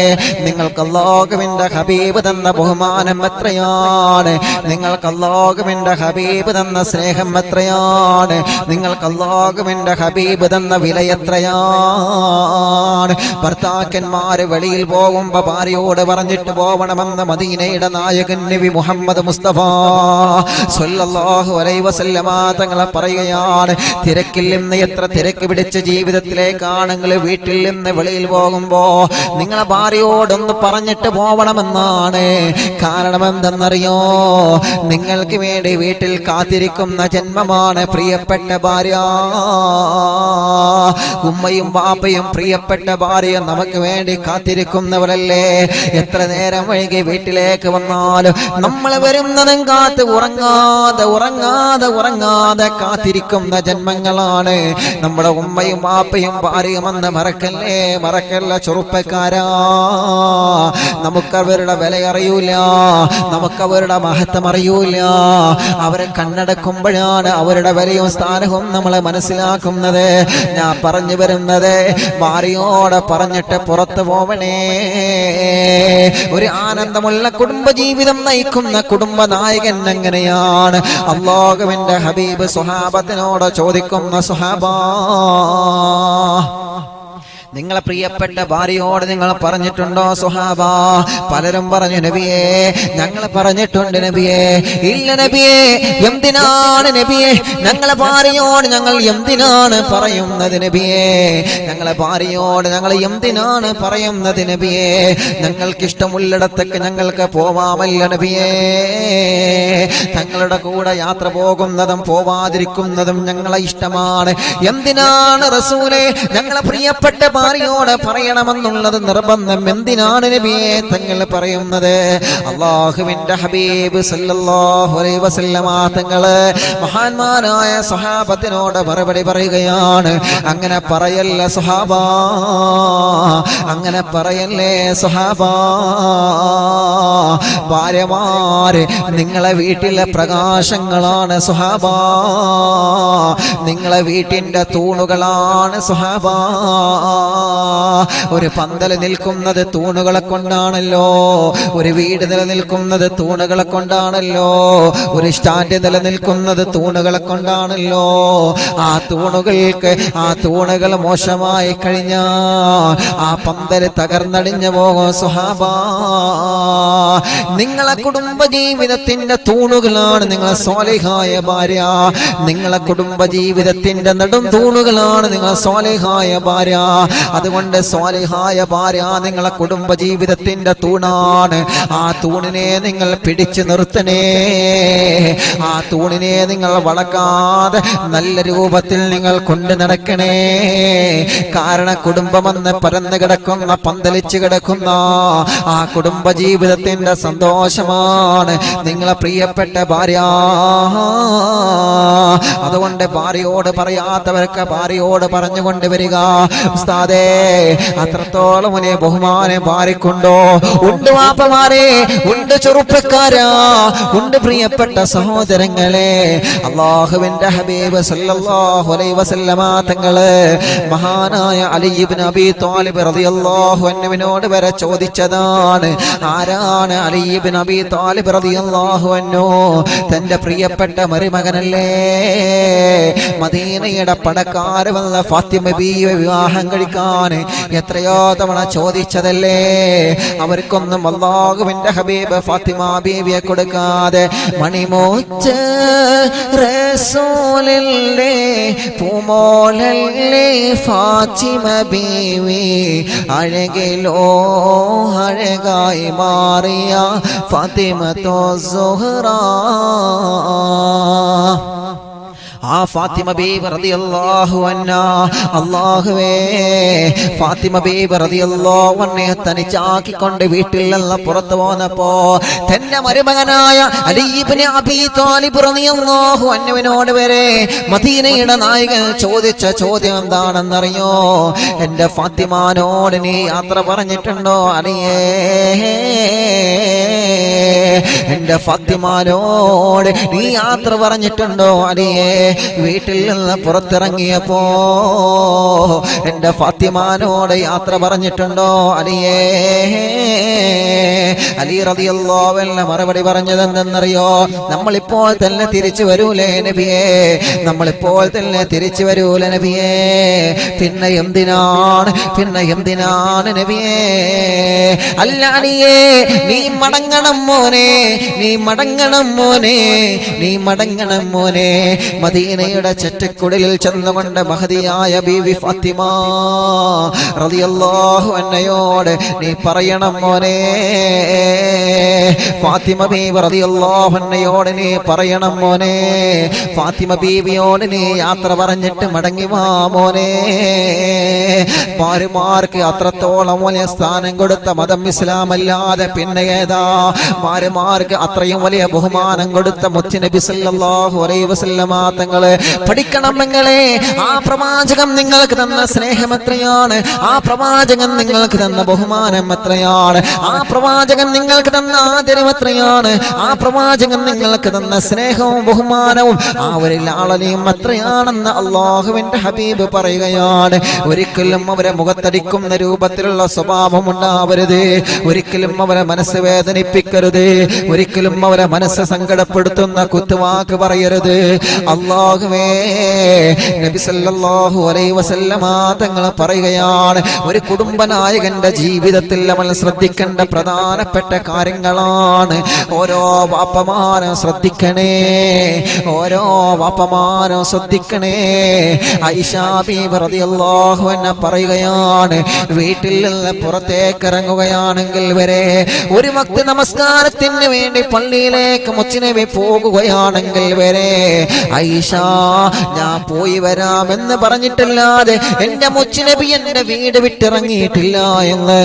നിങ്ങൾക്ക് അല്ലാഹുവിന്റെ ഹബീബ് തന്ന ബഹുമാനം എത്രയാണ്? നിങ്ങൾക്ക് അല്ലാഹുവിന്റെ ഹബീബ് തന്ന സ്നേഹം എത്രയാണ്? നിങ്ങൾക്ക് അല്ലാഹുവിന്റെ ഹബീബ് തന്ന വില എത്രയാണ്? ഭർത്താക്കന്മാര് വെളിയിൽ പോകുമ്പോ ഭാര്യയോട് പറഞ്ഞിട്ട് പോവണമെന്ന് മദീനയുടെ നായകൻ നബി മുഹമ്മദ് മുസ്തഫ സ്വല്ലല്ലാഹു അലൈഹി വസല്ലമ തങ്ങളെ പറയുകയാണ്. തിരക്കിൽ നിന്ന് എത്ര തിരക്ക് പിടിച്ച ജീവിതത്തിലേക്കാണെങ്കിൽ വീട്ടിൽ നിന്ന് വെളിയിൽ പോകുമ്പോ നിങ്ങളെ ഭാര്യയോടൊന്ന് പറഞ്ഞിട്ട് പോവണമെന്നാണ്. കാരണം എന്തെന്നറിയോ? നിങ്ങൾക്ക് വേണ്ടി വീട്ടിൽ കാത്തിരിക്കുന്ന ജന്മമാണ് പ്രിയപ്പെട്ട ഭാര്യ. ഉമ്മയും വാപ്പയും പ്രിയപ്പെട്ട ഭാര്യയും നമുക്ക് വേണ്ടി കാത്തിരിക്കുന്നവരല്ലേ. എത്ര നേരം വൈകി വീട്ടിലേക്ക് വന്നാലും നമ്മൾ വരുന്നതും കാത്ത് ഉറങ്ങാതെ കാത്തിരിക്കുന്ന ജന്മങ്ങളാണ് നമ്മുടെ ഉമ്മയും വാപ്പയും ഭാര്യയും എന്ന് മറക്കല്ല ചെറുപ്പക്കാരാ. നമുക്കവരുടെ വില അറിയൂല, നമുക്കവരുടെ മഹത്വം അറിയൂല. അവരെ കണ്ണടക്കുമ്പോഴാണ് അവരുടെ വിലയും സ്ഥാനവും നമ്മൾ മനസ്സിലാക്കുന്നത്. ഞാൻ പറഞ്ഞു വരുന്നത്, ഭാര്യയോടെ പറഞ്ഞിട്ട് പുറത്തു പോവണേ. ഒരു ആനന്ദമുള്ള കുടുംബജീവിതം നയിക്കുന്ന കുടുംബ നായകൻ എങ്ങനെയാണ്? അല്ലാഹുവിന്റെ ഹബീബ് സ്വഹാബത്തിനോട് ചോദിക്കുന്ന സ്വഹാബാ, നിങ്ങളെ പ്രിയപ്പെട്ട ഭാര്യയോട് നിങ്ങൾ പറഞ്ഞിട്ടുണ്ടോ സ്വഹാബ? പലരും പറഞ്ഞു നബിയേ, ഞങ്ങൾ പറഞ്ഞിട്ടുണ്ട് നബിയേ. ഇല്ല നബിയേ. എന്തിനാണ് നബിയേ ഞങ്ങളെ ഭാര്യയോട് ഞങ്ങൾ എന്തിനാണ് പറയുന്നത് നബിയേ? ഞങ്ങളെ ഭാര്യയോട് ഞങ്ങൾ എന്തിനാണ് പറയുന്നത് നബിയേ? ഞങ്ങൾക്കിഷ്ടമുള്ളിടത്തേക്ക് ഞങ്ങൾക്ക് പോവാമല്ല നബിയേ. തങ്ങളുടെ കൂടെ യാത്ര പോകുന്നതും പോവാതിരിക്കുന്നതും ഞങ്ങളെ ഇഷ്ടമാണ്. എന്തിനാണ് റസൂലേ ഞങ്ങളെ പ്രിയപ്പെട്ട ഭാര്യയോട് പറയണമെന്നുള്ളത് നിർബന്ധം? എന്തിനാണ് നബിയെ തങ്ങൾ പറയുന്നത്? അല്ലാഹുവിന്റെ ഹബീബ് സല്ലല്ലാഹു അലൈഹി വസല്ലമ തങ്ങള് മഹാന്മാരായ സ്വഹാബത്തിനോട് മറുപടി പറയുകയാണ്, അങ്ങനെ പറയല്ല സ്വഹാബാ, അങ്ങനെ പറയല്ലേ സ്വഹാബാ. ഭാര്യമാര് നിങ്ങളെ വീട്ടിലെ പ്രകാശങ്ങളാണ് സ്വഹാബാ, നിങ്ങളെ വീട്ടിന്റെ തൂണുകളാണ് സ്വഹാബാ. ഒരു പന്തൽ നിൽക്കുന്നത് തൂണുകളെ കൊണ്ടാണല്ലോ, ഒരു വീട് നിലനിൽക്കുന്നത് തൂണുകളെ കൊണ്ടാണല്ലോ, ഒരു സ്റ്റാൻഡ് നിലനിൽക്കുന്നത് തൂണുകളെ കൊണ്ടാണല്ലോ. ആ തൂണുകൾ മോശമായി കഴിഞ്ഞാൽ ആ പന്തൽ തകർന്നടിഞ്ഞു പോകും സ്വഹാബാ. നിങ്ങളെ കുടുംബജീവിതത്തിന്റെ തൂണുകളാണ് നിങ്ങളെ സ്വാലിഹായ ഭാര്യ. നിങ്ങളെ കുടുംബജീവിതത്തിന്റെ നെടും തൂണുകളാണ് നിങ്ങളെ സ്വാലിഹായ ഭാര്യ. അതുകൊണ്ട് സ്വാലിഹായ ഭാര്യ നിങ്ങളെ കുടുംബജീവിതത്തിന്റെ തൂണാണ്. ആ തൂണിനെ നിങ്ങൾ പിടിച്ചു നിർത്തണേ. ആ തൂണിനെ നിങ്ങൾ വളക്കാതെ നല്ല രൂപത്തിൽ നിങ്ങൾ കൊണ്ടു നടക്കണേ. കാരണം കുടുംബമെന്ന് പരന്നു കിടക്കുന്ന, പന്തലിച്ചു കിടക്കുന്ന ആ കുടുംബജീവിതത്തിന്റെ സന്തോഷമാണ് നിങ്ങളെ പ്രിയപ്പെട്ട ഭാര്യ. അതുകൊണ്ട് ഭാര്യയോട് പറയാത്തവർക്ക് ഭാര്യയോട് പറഞ്ഞുകൊണ്ട് വരിക. ഉസ്താദേ, അത്രത്തോളം വലിയ ബഹുമാനം ഭാര്യക്കുണ്ടോ? ഉണ്ട് വാപ്പമാരെ, ഉണ്ട് ചെറുപ്പക്കാരാ, ഉണ്ട് പ്രിയപ്പെട്ട സഹോദരങ്ങളെ. അല്ലാഹുവിന്റെ ഹബീബ് സല്ലല്ലാഹു അലൈഹി വസല്ലമ തങ്ങള് മഹാനായ അലി ഇബ്നു അബീ ത്വാലിബ് റളിയല്ലാഹു അൻഹുവിനോട് വരെ ചോദിച്ചതാണ്. ആരാണ് അലി ഇബ്നു അബീ ത്വാലിബ് റളിയല്ലാഹു അൻഹു? തന്റെ പ്രിയപ്പെട്ട മരുമകനല്ലേ. മദീനയുടെ പടക്കാര് വന്ന ഫാത്തിമ ബീവിയെ വിവാഹം കഴിക്കാൻ എത്രയോ തവണ ചോദിച്ചതല്ലേ. അവർക്കൊന്നും അല്ലാഹുവിന്റെ ഹബീബ് ഫാത്തിമ ബീവിയെ കൊടുക്കാതെ മണിമോച്ച റസൂലല്ലേ, പൂമോളല്ലേ ഫാത്തിമ ബീവി, അഴകിലോ അഴകായി മാറിയ ഫാത്തിമത്തു സുഹ്റാ. ആ ഫാത്തിമ ബീവി റളിയല്ലാഹു അൻഹാ, അല്ലാഹുവേ, ഫാത്തിമ ബീവി റളിയല്ലാഹു അൻഹയെ തനിച്ചാക്കിക്കൊണ്ട് വീട്ടിൽ നിന്ന് പുറത്തു പോന്നപ്പോ തന്റെ മരുമകനായ അലി ഇബ്നു അബീ ത്വാലിബ് റളിയല്ലാഹു അൻഹുവിനോട് വരെ മദീനയുടെ നായകൻ ചോദിച്ച ചോദ്യം എന്താണെന്നറിയോ? എന്റെ ഫാത്തിമാനോട് നീ യാത്ര പറഞ്ഞിട്ടുണ്ടോ അലിയേ? എന്റെ ഫാത്തിമാനോട് നീ യാത്ര പറഞ്ഞിട്ടുണ്ടോ അലിയേ? വീട്ടിൽ നിന്ന് പുറത്തിറങ്ങിയപ്പോ എന്റെ ഫാത്തിമാനോട് യാത്ര പറഞ്ഞിട്ടുണ്ടോ അലിയേ? അലി റളിയല്ലാഹു അൻഹു മറുപടി പറഞ്ഞത് എന്തെന്നറിയോ? നമ്മളിപ്പോൾ തന്നെ തിരിച്ചു വരൂലേ നബിയേ, നമ്മളിപ്പോൾ തന്നെ തിരിച്ചു വരൂല നബിയേ. പിന്നെ എന്തിനാണ് നബിയേ? അല്ല അലിയേ, നീ മടങ്ങണം മോനെ, നീ മടങ്ങണം മോനെ, നീ മടങ്ങണം മോനെ. മദീനയുടെ ചറ്റക്കുടലിൽ ചെന്നുകൊണ്ട് മഹദിയായ ബീവി ഫാത്തിമ റളിയല്ലാഹു അൻഹയോട് നീ പറയണം മോനെ, ഫാത്തിമ ബീവി റളിയല്ലാഹു അൻഹയോട് നീ പറയണം മോനെ, ഫാത്തിമ ബീവിയോട് നീ യാത്ര പറഞ്ഞിട്ട് മടങ്ങി വാ മോനെ. മാരുമാർക്ക് അത്രത്തോളം വലിയ സ്ഥാനം കൊടുത്ത മതം ഇസ്ലാം അല്ലാതെ പിന്നെ ഏതാ? മാരുമാർക്ക് അത്രയും വലിയ ബഹുമാനം കൊടുത്ത മുത്തുനബി സല്ലല്ലാഹു അലൈഹി വസല്ലമ തങ്ങളെ പഠിക്കണം. നിങ്ങളെ ആ പ്രവാചകൻ നിങ്ങൾക്ക് തന്ന സ്നേഹം എത്രയാണ്, ആ പ്രവാചകൻ നിങ്ങൾക്ക് തന്ന ബഹുമാനം എത്രയാണ്, ആ പ്രവാചകൻ നിങ്ങൾക്ക് തന്ന ആദരം എത്രയാണ്, ആ പ്രവാചകൻ നിങ്ങൾക്ക് തന്ന സ്നേഹവും ബഹുമാനവും ആ ഒരു ലാളനയും എത്രയാണെന്ന് അല്ലാഹുവിന്റെ ഹബീബ് പറയുകയാണ്. ഒരിക്കലും അവരെ മുഖത്തടിക്കുന്ന രൂപത്തിലുള്ള സ്വഭാവം ഉണ്ടാവരുത്, ഒരിക്കലും അവരെ മനസ്സ് വേദനിപ്പിക്കരുത്, ഒരിക്കലും അവരെ മനസ്സ് സങ്കടപ്പെടുത്തുന്ന കുത്തുവാക്ക് പറയരുത്. അല്ലാഹുവേ, നബി സല്ലല്ലാഹു അലൈഹി വസല്ലമ തങ്ങൾ പറയുകയാണ്, ഒരു കുടുംബനായകന്റെ ജീവിതത്തിൽ അവൻ ശ്രദ്ധിക്കേണ്ട പ്രധാനപ്പെട്ട കാര്യങ്ങളാണ്. ഓരോ വാപ്പമാരും ശ്രദ്ധിക്കണേ, ഓരോ വാപ്പമാരും ശ്രദ്ധിക്കണേ. ആയിഷാ ബീവി റളിയല്ലാഹു അൻഹ പറയുകയാണ്, വീട്ടിൽ നിന്ന് പുറത്തേക്ക് ഇറങ്ങുകയാണെങ്കിൽ വരെ ഒരു വക്ത് നമസ്കാരത്തിന് വേണ്ടി പള്ളിയിലേക്ക് മുത്തുനബി പോകുകയാണെങ്കിൽ വരെ ആയിഷ ഞാൻ പോയി വരാമെന്ന് പറഞ്ഞിട്ടില്ലാതെ എന്റെ മുത്തുനബി എന്റെ വീട് വിട്ടിറങ്ങിയിട്ടില്ല എന്ന്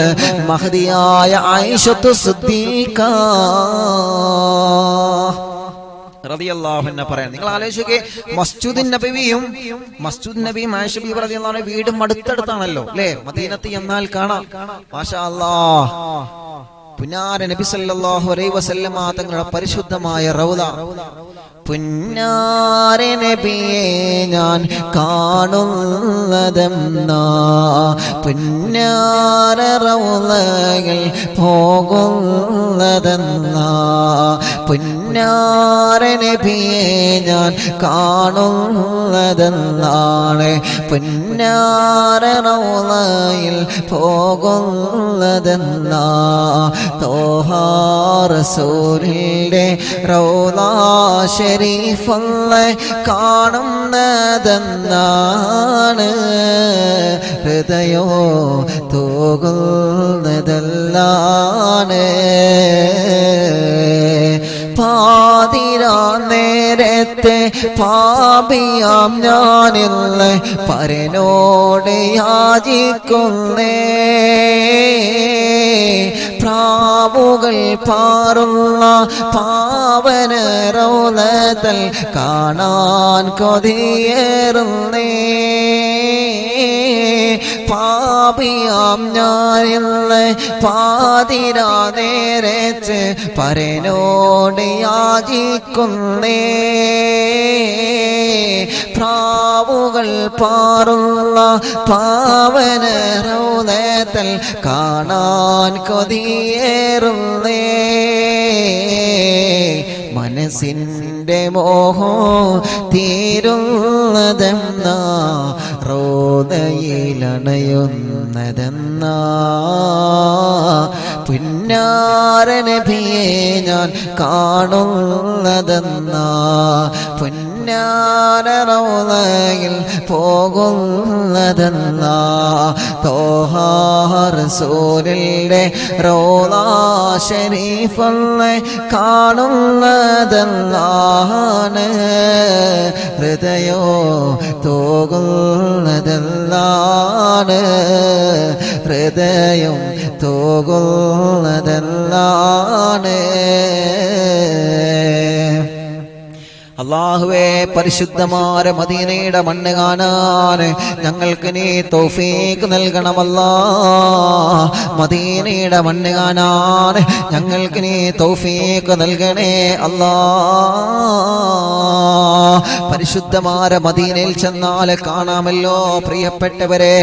മഹദിയായ ആയിഷത്തു സിദ്ദീഖ റളിയല്ലാഹു അൻഹ പറയാൻ. നിങ്ങൾ ആലോചിക്കേ, മസ്ജിദുൻ നബിയും ആയിഷ ബീവി റളിയല്ലാഹു അൻഹ വീടും അടുത്തടുത്താണല്ലോ അല്ലേ? മദീനത്ത് എന്നാൽ കാണാം. മാഷാ അല്ലാഹ്, പുന്നാര നബി സല്ലല്ലാഹു അലൈഹി വസല്ലമ തങ്ങളുടെ പരിശുദ്ധമായ റൗള. പുന്നാര നബിയെ ഞാൻ കാണുന്നതെന്നാ, പുന്നാര റൗളയിൽ പോകുന്നതെന്നാ, പുന്നാര നബിയെ ഞാൻ കാണുന്നതെന്നാണ്, പുന്നാര റൗളയിൽ പോകുന്നതെന്നാ, തോഹ റസൂലിന്റെ റൗള ശരീഫല്ലേ കാണുന്നതെന്നാണ്, ഹൃദയോ തൂകുന്നതെല്ലാണ്. പാതിരാ നേരത്തെ പാപിയാം ഞാനില്ല പരനോട് യാചിക്കുന്നേ, പ്രാവുകൾ പാറുള്ള പാവന റൗളത്തിൽ കാണാൻ കൊതിയേറുന്നേ, പാപിയാം ഞാനില്ല പാതിരാ നേരത്ത് പരനോട് യാചിക്കുന്നേ, പ്രാവുകൾ പാറുള്ള പാവന റൗളത്തിൽ കാണാൻ കൊതിയേറുന്നേ. മനസ്സിന്റെ മോഹം തീരുന്നതെന്നാ, റൗളയിലണയുന്നതെന്നാ, പുന്നാര നബിയെ ഞാൻ കാണുന്നതെന്നാ, പുന്നാര റൗളയിൽ പോകുന്നതെന്നാ, തോഹ റസൂലിന്റെ റൗള ശരീഫല്ലേ കാണുന്നതെന്നാണ്, ഹൃദയോ തൂകുന്നതെല്ലാണ്, ഹൃദയം തൂകുന്നതെല്ലാണ്. അല്ലാഹുവേ, പരിശുദ്ധമായ മദീനയുടെ മണ്ണ് കാണാൻ ഞങ്ങൾക്ക് നീ തൗഫീഖ് നൽകണമല്ലാ. മദീനയുടെ മണ്ണ് കാണാൻ ഞങ്ങൾക്ക് നീ തൗഫീഖ് നൽകണേ അല്ലാ. പരിശുദ്ധമായ മദീനയിൽ ചെന്നാൽ കാണാമല്ലോ പ്രിയപ്പെട്ടവരെ,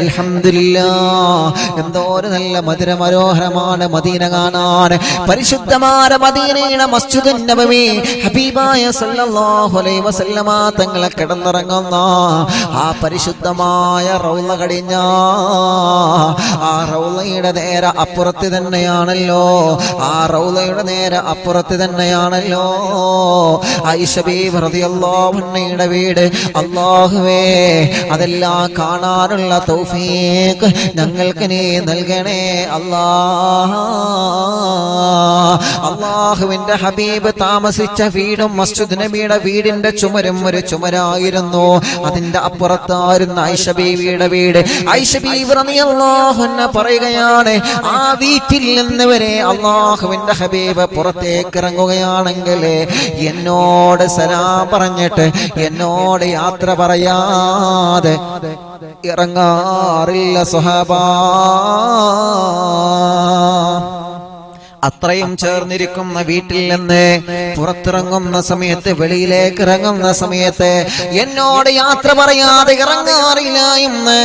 അൽഹംദുലില്ലാഹ്, എന്തോരു നല്ല മധുര മനോഹരമാണ് മദീന കാണാൻ. പരിശുദ്ധമായ മദീനയുടെ മസ്ജിദുൻ നബവി ഹബീബായ സല്ലല്ലാഹു അലൈഹി വസല്ലമ തങ്ങളെ കിടന്നിറങ്ങുന്ന ആ പരിശുദ്ധമായ റൗള കടിഞ്ഞ ആ റൗളയുടെ നേരെ അപ്പുറത്ത് തന്നെയാണല്ലോ, ആ റൗളയുടെ നേരെ അപ്പുറത്ത് തന്നെയാണല്ലോ ആയിഷ ബീവി റളിയല്ലാഹു അൻഹയുടെ വീട്. അല്ലാഹുവേ, അതെല്ലാം കാണാനുള്ള തൗഫീഖ് ഞങ്ങൾക്ക് നീ നൽകണേ അല്ലാഹ്. അല്ലാഹുവിന്റെ ഹബീബ് താമസിച്ച വീടും മസ്ജിദ് നബിയുടെ വീടിന്റെ ചുമരും ഒരു ചുമരായിരുന്നു. അതിന്റെ അപ്പുറത്തായിരുന്നു ആയിഷ ബീവിയുടെ വീട്. ആയിഷ ബീവി റളിയല്ലാഹു അൻഹ പറയുകയാണ്, ആ വീട്ടിൽ നിന്ന് വരെ അല്ലാഹുവിന്റെ ഹബീബ് പുറത്തേക്ക് ഇറങ്ങുകയാണെങ്കിൽ എന്നോട് സലാം പറഞ്ഞിട്ട് എന്നോട് യാത്ര പറയാതെ ഇറങ്ങാറില്ല സ്വഹാബാ. അത്രയും ചേർന്നിരിക്കുന്ന വീട്ടിൽ നിന്ന് പുറത്തിറങ്ങുന്ന സമയത്ത്, വെളിയിലേക്ക് ഇറങ്ങുന്ന സമയത്ത് എന്നോട് യാത്ര പറയാതെ ഇറങ്ങാറില്ല എന്ന്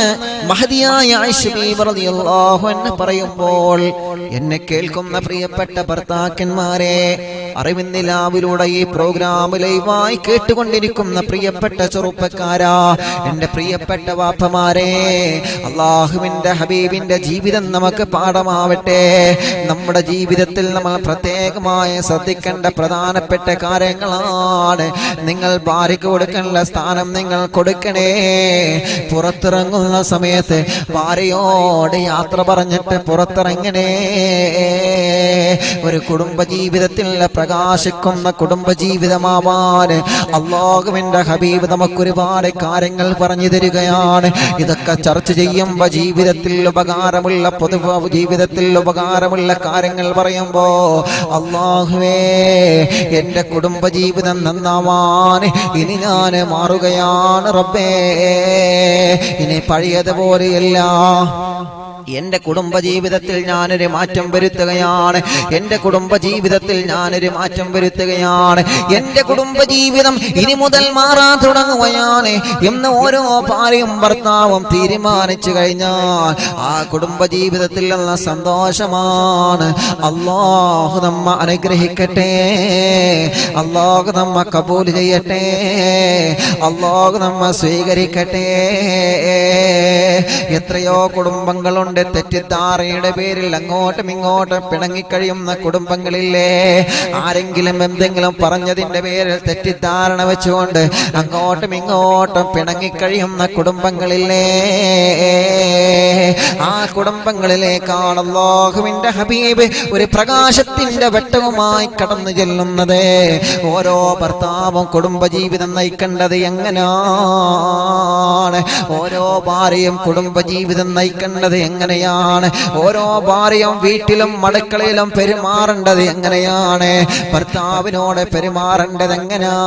മഹദിയായ ആയിഷ ബീവി റളിയല്ലാഹു അൻഹ പറയുമ്പോൾ, എന്നെ കേൾക്കുന്ന പ്രിയപ്പെട്ട ഭർത്താക്കന്മാരെ, അറിവിന്ദിലാവിലൂടെ ഈ പ്രോഗ്രാം ലൈവായി കേട്ടുകൊണ്ടിരിക്കുന്ന പ്രിയപ്പെട്ട ചെറുപ്പക്കാരാ, എന്റെ പ്രിയപ്പെട്ട വാപ്പമാരെ, അല്ലാഹുവിന്റെ ഹബീബിന്റെ ജീവിതം നമുക്ക് പാഠമാവട്ടെ. നമ്മുടെ ജീവിതത്തിൽ നമ്മൾ പ്രത്യേകമായി ശ്രദ്ധിക്കേണ്ട പ്രധാനപ്പെട്ട കാര്യങ്ങളാണ്. നിങ്ങൾ ഭാര്യയ്ക്ക് കൊടുക്കേണ്ട സ്ഥാനം നിങ്ങൾ കൊടുക്കണേ. പുറത്തിറങ്ങുന്ന സമയത്ത് ഭാര്യയോട് യാത്ര പറഞ്ഞിട്ട് പുറത്തിറങ്ങണേ. ഒരു കുടുംബജീവിതത്തിൽ പ്രകാശിക്കുന്ന കുടുംബജീവിതമാവാൻ അല്ലാഹുവിന്റെ ഹബീബ് നമുക്കൊരുപാട് കാര്യങ്ങൾ പറഞ്ഞു തരികയാണ്. ഇതൊക്കെ ചർച്ച ചെയ്യുമ്പോൾ ജീവിതത്തിൽ ഉപകാരമുള്ള, പൊതു ജീവിതത്തിൽ ഉപകാരമുള്ള കാര്യങ്ങൾ പറയുമ്പോ, അല്ലാഹുവേ, എന്റെ കുടുംബജീവിതം നന്നാവാൻ ഇനി ഞാൻ മാറുകയാണ് റബ്ബേ. ഇനി പഴയതുപോലെയല്ല. എന്റെ കുടുംബജീവിതത്തിൽ ഞാനൊരു മാറ്റം വരുത്തുകയാണ്. എന്റെ കുടുംബജീവിതത്തിൽ ഞാനൊരു മാറ്റം വരുത്തുകയാണ്. എന്റെ കുടുംബജീവിതം ഇനി മുതൽ മാറാൻ തുടങ്ങുകയാണ് എന്ന് ഓരോ ഭാര്യയും ഭർത്താവും തീരുമാനിച്ചു കഴിഞ്ഞാൽ ആ കുടുംബജീവിതത്തിൽ ഉള്ള സന്തോഷമാണ്. അല്ലാഹു നമ്മ അനുഗ്രഹിക്കട്ടെ, അല്ലാഹു നമ്മ കബൂൽ ചെയ്യട്ടെ, അല്ലാഹു നമ്മ സ്വീകരിക്കട്ടെ. എത്രയോ കുടുംബങ്ങളുണ്ട് തെറ്റിദ്ധാരയുടെ പേരിൽ അങ്ങോട്ടും ഇങ്ങോട്ടും പിണങ്ങിക്കഴിയുന്ന കുടുംബങ്ങളില്ലേ? ആരെങ്കിലും എന്തെങ്കിലും പറഞ്ഞതിന്റെ പേരിൽ തെറ്റിദ്ധാരണ വെച്ചുകൊണ്ട് അങ്ങോട്ടും ഇങ്ങോട്ടും പിണങ്ങിക്കഴിയുന്ന കുടുംബങ്ങളില്ലേ? ആ കുടുംബങ്ങളിലേക്കാണ് അല്ലാഹുവിന്റെ ഹബീബ് ഒരു പ്രകാശത്തിന്റെ വെട്ടവുമായി കടന്നു ചെല്ലുന്നത്. ഓരോ ഭർത്താവും കുടുംബജീവിതം നയിക്കേണ്ടത് എങ്ങനെയാണ്? ഓരോ ഭാര്യയും കുടുംബജീവിതം നയിക്കേണ്ടത് എങ്ങനെയാണ്? ഓരോ ഭാര്യയും വീട്ടിലും അടുക്കളയിലും പെരുമാറേണ്ടത് എങ്ങനെയാണ്? ഭർത്താവിനോട് പെരുമാറേണ്ടത് എങ്ങനെയാ?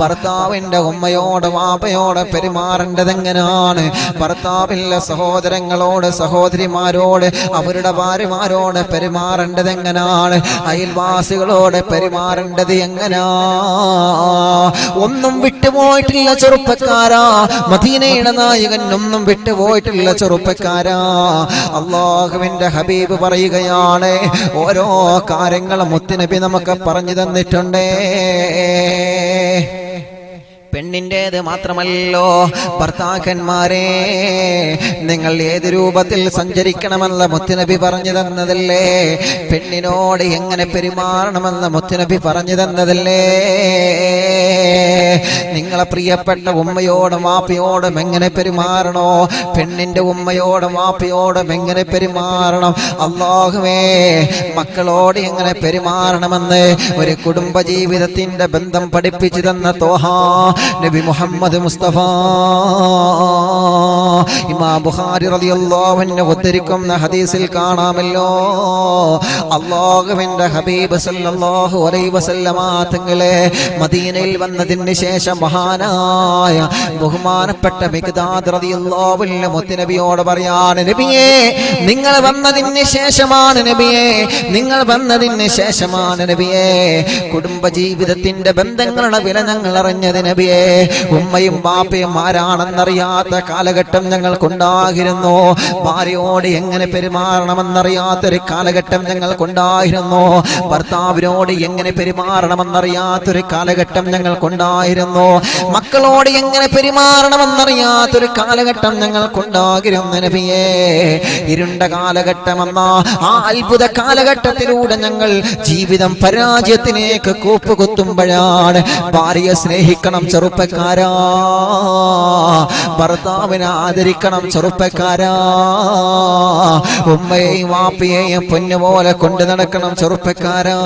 ഭർത്താവിന്റെ ഉമ്മയോട് വാപ്പയോട് പെരുമാറേണ്ടത് എങ്ങനെയാണ്? ഭർത്താവിന്റെ സഹോദരങ്ങളോട് സഹോദരിമാരോട് അവരുടെ ഭാര്യമാരോട് പെരുമാറേണ്ടത് എങ്ങനെയാണ്? അയൽവാസികളോട് പെരുമാറേണ്ടത് എങ്ങനെയാ? ഒന്നും വിട്ടുപോയിട്ടില്ല ചെറുപ്പക്കാരാ. മദീനയുടെ നായകൻ ഒന്നും വിട്ടുപോയിട്ടില്ല ചെറുപ്പക്കാരാ. അല്ലാഹുവിന്റെ ഹബീബ് പറയുകയാണ്, ഓരോ കാര്യങ്ങളും മുത്തുനബി നമുക്ക് പറഞ്ഞു തന്നിട്ടുണ്ടേ. പെണ്ണിൻ്റേത് മാത്രമല്ലോ ഭർത്താക്കന്മാരെ, നിങ്ങൾ ഏത് രൂപത്തിൽ സഞ്ചരിക്കണമെന്ന് മുത്തുനബി പറഞ്ഞു തന്നതല്ലേ? പെണ്ണിനോട് എങ്ങനെ പെരുമാറണമെന്ന് മുത്തുനബി പറഞ്ഞു തന്നതല്ലേ? നിങ്ങളെ പ്രിയപ്പെട്ട ഉമ്മയോടും വാപ്പയോടും എങ്ങനെ പെരുമാറണോ, പെണ്ണിന്റെ ഉമ്മയോടും വാപ്പയോടും എങ്ങനെ പെരുമാറണം, അല്ലാഹുവേ മക്കളോട് എങ്ങനെ പെരുമാറണമെന്ന് ഒരു കുടുംബജീവിതത്തിന്റെ ബന്ധം പഠിപ്പിച്ചു തന്ന തോഹാ നബി മുഹമ്മദ് മുസ്തഫ. ഇമാം ബുഖാരി റളിയല്ലാഹു അൻഹു ഉദ്ധരിക്കുന്ന ഹദീസിൽ കാണാമല്ലോ, അല്ലാഹുവിന്റെ ഹബീബ് സല്ലല്ലാഹു അലൈഹി വസല്ലമ തങ്ങളെ മദീനയിൽ വന്നതിന് ശേഷം മഹാനായ ബഹുമാനപ്പെട്ട മിഖ്ദാദ് റളിയല്ലാഹു അൻഹു മുത്തുനബിയോട് പറയാണ്, നബിയേ നിങ്ങൾ വന്നതിന് ശേഷമാണ് നബിയേ, നിങ്ങൾ വന്നതിന് ശേഷമാണ് നബിയേ കുടുംബജീവിതത്തിന്റെ ബന്ധങ്ങളുടെ വില ഞങ്ങൾ അറിഞ്ഞത് നബിയേ. നബിയെ, ഉമ്മയും ബാപ്പയും ആരാണെന്നറിയാത്ത കാലഘട്ടം ഞങ്ങൾക്കുണ്ടായിരുന്നു. ഭാര്യയോട് എങ്ങനെ പെരുമാറണമെന്നറിയാത്തൊരു കാലഘട്ടം ഞങ്ങൾക്കുണ്ടായിരുന്നു. ഭർത്താവിനോട് എങ്ങനെ പെരുമാറണമെന്നറിയാത്തൊരു കാലഘട്ടം ഞങ്ങൾക്കുണ്ടായിരുന്നു. മക്കളോട് എങ്ങനെ പെരുമാറണമെന്നറിയാത്തൊരു കാലഘട്ടം ഞങ്ങൾക്കുണ്ടായിരുന്നു നബിയേ. ഇരുണ്ട കാലഘട്ടമെന്ന ആ അത്ഭുത കാലഘട്ടത്തിലൂടെ ഞങ്ങൾ ജീവിതം പരാജയത്തിലേക്ക് കൂപ്പുകുത്തുമ്പോഴാണ് ഭാര്യയെ സ്നേഹിക്കണം ചെറുപ്പക്കാരാ, ഭർത്താവിനെ ആദരിക്കണം ചെറുപ്പക്കാരാ, ഉമ്മയെയും വാപ്പയെയും പൊന്നുപോലെ കൊണ്ടു നടക്കണം ചെറുപ്പക്കാരാ,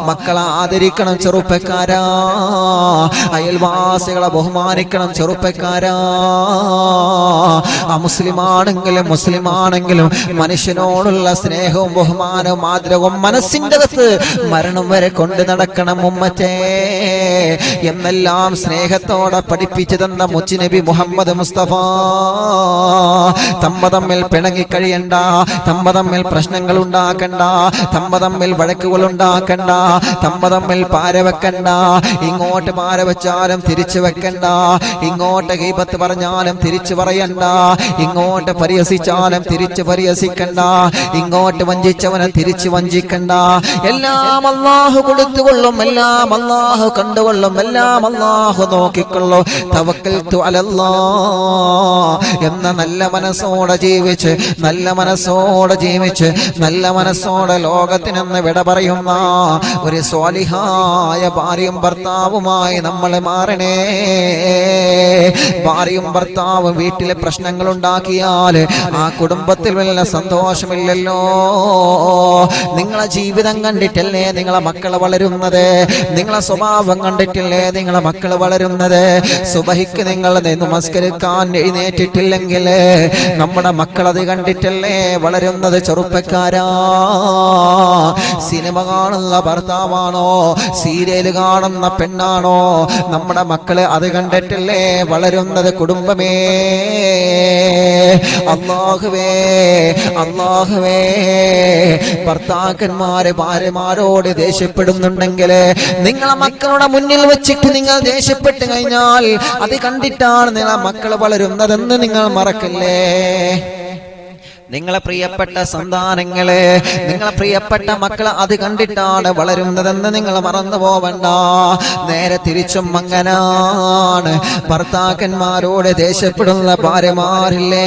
മക്കളെ ആദരിക്കണം ചെറുപ്പക്കാരാ, അയൽവാസികളെ ബഹുമാനിക്കണം ചെറുപ്പക്കാരാ. അമുസ്ലിമാണെങ്കിലും മുസ്ലിമാണെങ്കിലും മനുഷ്യനോടുള്ള സ്നേഹവും ബഹുമാനവും ആദരവും മനസ്സിന്റെ അകത്ത് മരണം വരെ കൊണ്ടു നടക്കണം ഉമ്മറ്റേ എന്നെല്ലാം സ്നേഹത്തോടെ പഠിപ്പിച്ചു തന്ന മുത്തുനബി മുഹമ്മദ് മുസ്തഫ. തമ്മിൽ പിണങ്ങിക്കഴിയണ്ട, തമ്മിൽ പ്രശ്നങ്ങൾ ഉണ്ടാക്കണ്ട, തമ്മിൽ വഴക്കുകൾ ഉണ്ടാക്കണ്ട, തമ്മിൽ പാര വെക്കണ്ട. ഇങ്ങോട്ട് പാര വെച്ചാലും തിരിച്ചു വെക്കണ്ട, ഇങ്ങോട്ട് ഗീബത്ത് പറഞ്ഞാലും തിരിച്ചു പറയണ്ട, ഇങ്ങോട്ട് പരിഹസിച്ചാലും തിരിച്ചു പരിഹസിക്കണ്ട, ഇങ്ങോട്ട് വഞ്ചിച്ചവനെ തിരിച്ചു വഞ്ചിക്കണ്ട. എല്ലാം അല്ലാഹു കൊടുത്തുകൊള്ളും, എല്ലാം അല്ലാഹു കണ്ടുകൊള്ളും, എല്ലാം അല്ലാഹു നോക്കിക്കൊള്ളും. തവക്കൽതു അലല്ലാഹ് എന്ന നല്ല മനസ്സോടെ ജീവിച്ച്, നല്ല മനസ്സോടെ ജീവിച്ച്, നല്ല മനസ്സോടെ ലോകത്തിനെന്ന് വിട പറയുന്ന ഒരു സ്വാലിഹായ ഭാര്യയും ഭർത്താവുമായി നമ്മൾ മാറണേ. ഭാര്യയും ഭർത്താവും വീട്ടിലെ പ്രശ്നങ്ങൾ ഉണ്ടാക്കിയാൽ ആ കുടുംബത്തിൽ വല്ല സന്തോഷമില്ലല്ലോ. നിങ്ങളെ ജീവിതം കണ്ടിട്ടല്ലേ നിങ്ങളെ മക്കൾ വളരുന്നത്, നിങ്ങളെ സ്വഭാവം കണ്ടിട്ടില്ലേ നിങ്ങളെ മക്കൾ വളരുന്നത്. സുബഹിക്ക് നിങ്ങൾ നമസ്കരിക്കാൻ എഴുന്നേറ്റിട്ടില്ലെങ്കിൽ നമ്മുടെ മക്കൾ അത് കണ്ടിട്ടല്ലേ വളരുന്നത് ചെറുപ്പക്കാരാ. സിനിമ കാണുന്ന ഭർത്താവാണോ, സീരിയൽ കാണുന്ന പെണ്ണാണോ, നമ്മുടെ മക്കള് അത് കണ്ടിട്ടല്ലേ വളരുന്നത് കുടുംബമേ. അല്ലാഹുവേ, അല്ലാഹുവേ, ഭർത്താക്കന്മാര് ഭാര്യമാരോട് ദേഷ്യപ്പെടുന്നുണ്ടെങ്കിൽ നിങ്ങളെ മക്കളുടെ മുന്നിൽ വെച്ചിട്ട് നിങ്ങൾ ദേഷ്യപ്പെട്ട് കഴിഞ്ഞാൽ അത് കണ്ടിട്ടാണ് നിങ്ങളെ മക്കൾ വളരുന്നതെന്ന് നിങ്ങൾ മറക്കല്ലേ. നിങ്ങളെ പ്രിയപ്പെട്ട സന്താനങ്ങളെ, നിങ്ങളെ പ്രിയപ്പെട്ട മക്കളെ അത് കണ്ടിട്ടാണ് വളരുന്നതെന്ന് നിങ്ങൾ മറന്നു പോവണ്ട. നേരെ തിരിച്ചും അങ്ങനാണ്. ഭർത്താക്കന്മാരോട് ദേഷ്യപ്പെടുന്ന ഭാര്യമാരില്ലേ,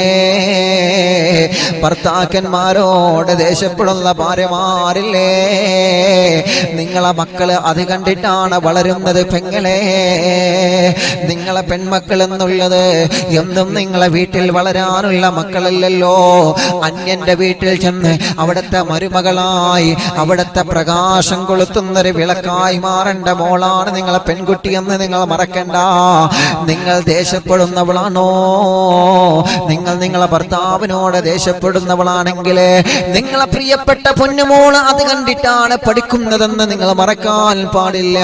ഭർത്താക്കന്മാരോട് ദേഷ്യപ്പെടുന്ന ഭാര്യമാരില്ലേ, നിങ്ങളെ മക്കള് അത് കണ്ടിട്ടാണ് വളരുന്നത് പെങ്ങളെ. നിങ്ങളെ പെൺമക്കൾ എന്നുള്ളത് എന്നും നിങ്ങളെ വീട്ടിൽ വളരാനുള്ള മക്കളല്ലല്ലോ. അന്യന്റെ വീട്ടിൽ ചെന്ന് അവിടുത്തെ മരുമകളായി, അവിടുത്തെ പ്രകാശം കൊളുത്തുന്നൊരു വിളക്കായി മാറേണ്ട മോളാണ് നിങ്ങളെ പെൺകുട്ടിയെന്ന് നിങ്ങൾ മറക്കണ്ട. നിങ്ങൾ ദേഷ്യപ്പെടുന്നവളാണോ, നിങ്ങൾ നിങ്ങളെ ഭർത്താവിനോട് ദേഷ്യപ്പെടുന്നവളാണെങ്കിൽ നിങ്ങളെ പ്രിയപ്പെട്ട പൊന്നുമോള് അത് കണ്ടിട്ടാണ് പഠിക്കുന്നതെന്ന് നിങ്ങൾ മറക്കാൻ പാടില്ല.